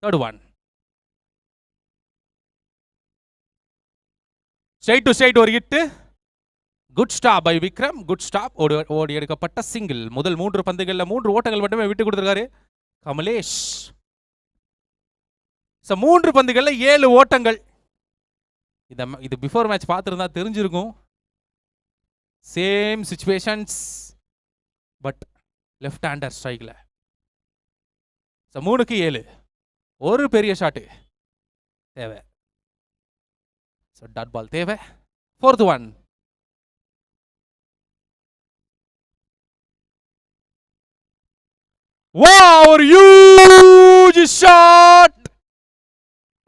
3rd one. Straight to straight ஒரு hit. Good stop by Vikram, good stop. ஓடி எடுக்கப்பட்ட சிங்கிள். முதல் 3 பந்துகளில் 3 ஓட்டங்கள் மட்டுமே விட்டு கொடுத்திருக்காரு கமலேஷ். 3 பந்துகளில் 7 ஓட்டங்கள். இது பிஃபோர் மேட்ச் பார்த்துருந்தா தெரிஞ்சிருக்கும். Same situations, but left hander ஸ்ட்ரைக்ல. 3க்கு 7. ஒரு பெரிய ஷாட்டு தேவை. டாட் பால் தேவை. 4th one. Wow, a huge shot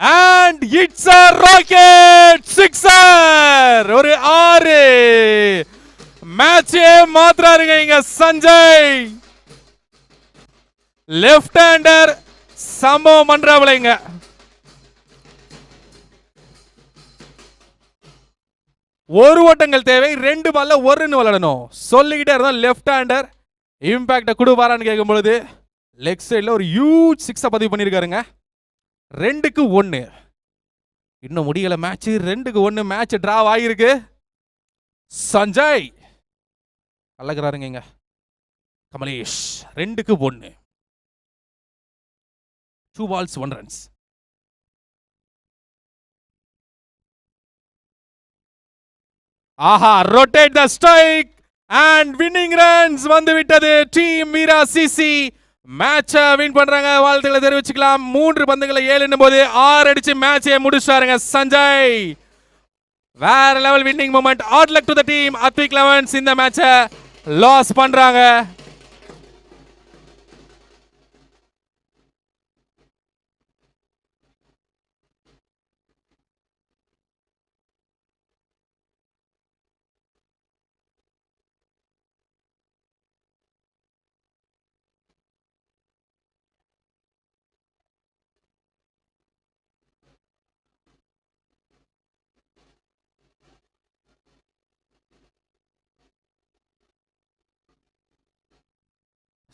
and it's a rocket sixer. ஒரு 6 மேட்சே மாத்துறாருங்க இங்க சஞ்சய். லெஃப்ட் ஹேண்டர் சம்பவம் பண்றாங்களேங்க. ஒரு ஓட்டங்கள் தேவை. 2 பால்ல 1 ரன் விளையாடணும். சொல்லிக்கிட்டே இருந்தா லெஃப்ட் ஹேண்டர் இம்பாக்ட கொடுப்பாரான்னு கேட்கும் பொழுது லெக் சைடில் ஒரு ஹியூஜ் 6 பதிவு பண்ணியிருக்காருங்க. 2க்கு 1. இன்னும் முடியல மேட்ச். 2க்கு 1 மேட்ச் டிராவ் ஆகிருக்கு. சஞ்சய் அழகிறாருங்க இங்க. கமலேஷ் 2க்கு 1. 2 balls 1 runs. Aha, rotate the strike and winning runs வந்து விட்டது. டீம் மீரா சிசி மேட்ச வின் பண்றாங்க. வாழ்த்துக்களை தெரிவிச்சுக்கலாம். 3 பந்துகளை 7 போது 6 அடிச்சு மேட்சை முடிச்சாருங்க சஞ்சய். வேற level winning moment. All luck to the team. Advik elevens இந்த மேட்சை லாஸ் பண்றாங்க.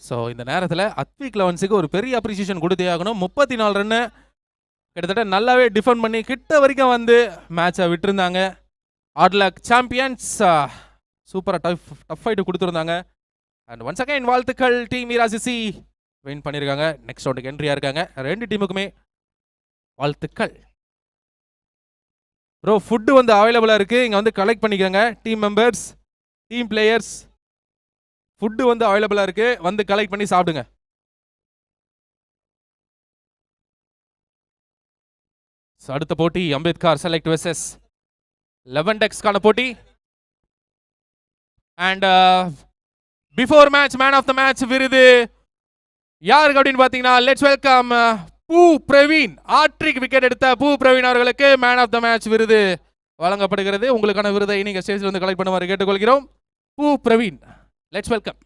ஸோ இந்த நேரத்தில் அத்விக் லெவன்ஸுக்கு ஒரு பெரிய அப்ரிசியேஷன் கொடுத்தே ஆகணும். 34 ரன்னு கிட்டத்தட்ட நல்லாவே டிஃபெண்ட் பண்ணி கிட்ட வரைக்கும் வந்து மேட்சை விட்டுருந்தாங்க. ஆட்லக் சாம்பியன்ஸ் சூப்பராக டஃப் ஃபைட்டு கொடுத்துருந்தாங்க. அண்ட் ஒன்ஸ் அகைன் வாழ்த்துக்கள். டீம் மீரா சிசி வின் பண்ணியிருக்காங்க. நெக்ஸ்ட் ரவுண்டுக்கு என்ட்ரியாக இருக்காங்க. 2 டீமுக்குமே வாழ்த்துக்கள். ப்ரோ ஃபுட்டு வந்து அவைலபிளாக இருக்குது, இங்கே வந்து கலெக்ட் பண்ணிக்கோங்க. Team members, team players, food வந்து அவைலபிளாக இருக்குது, வந்து கலெக்ட் பண்ணி சாப்பிடுங்க. அடுத்த போட்டி அம்பேத்கர் செலக்ட் வெர்சஸ் 11 டெக்ஸ்க்கான போட்டி. And before match man of the match விருது யாருக்கு அப்படின்னு பார்த்தீங்கன்னா, லெட்ஸ் வெல்கம் பூ பிரவீன். ஆட்ரிக் விக்கெட் எடுத்த பூ பிரவீன் அவர்களுக்கு மேன் ஆஃப் த மேட்ச் விருது வழங்கப்படுகிறது. உங்களுக்கான விருதை நீங்க ஸ்டேஜில் வந்து கலெக்ட் பண்ணுமாறு கேட்டுக்கொள்கிறோம். பூ பிரவீன், லெட்ஸ் வெல்கம்.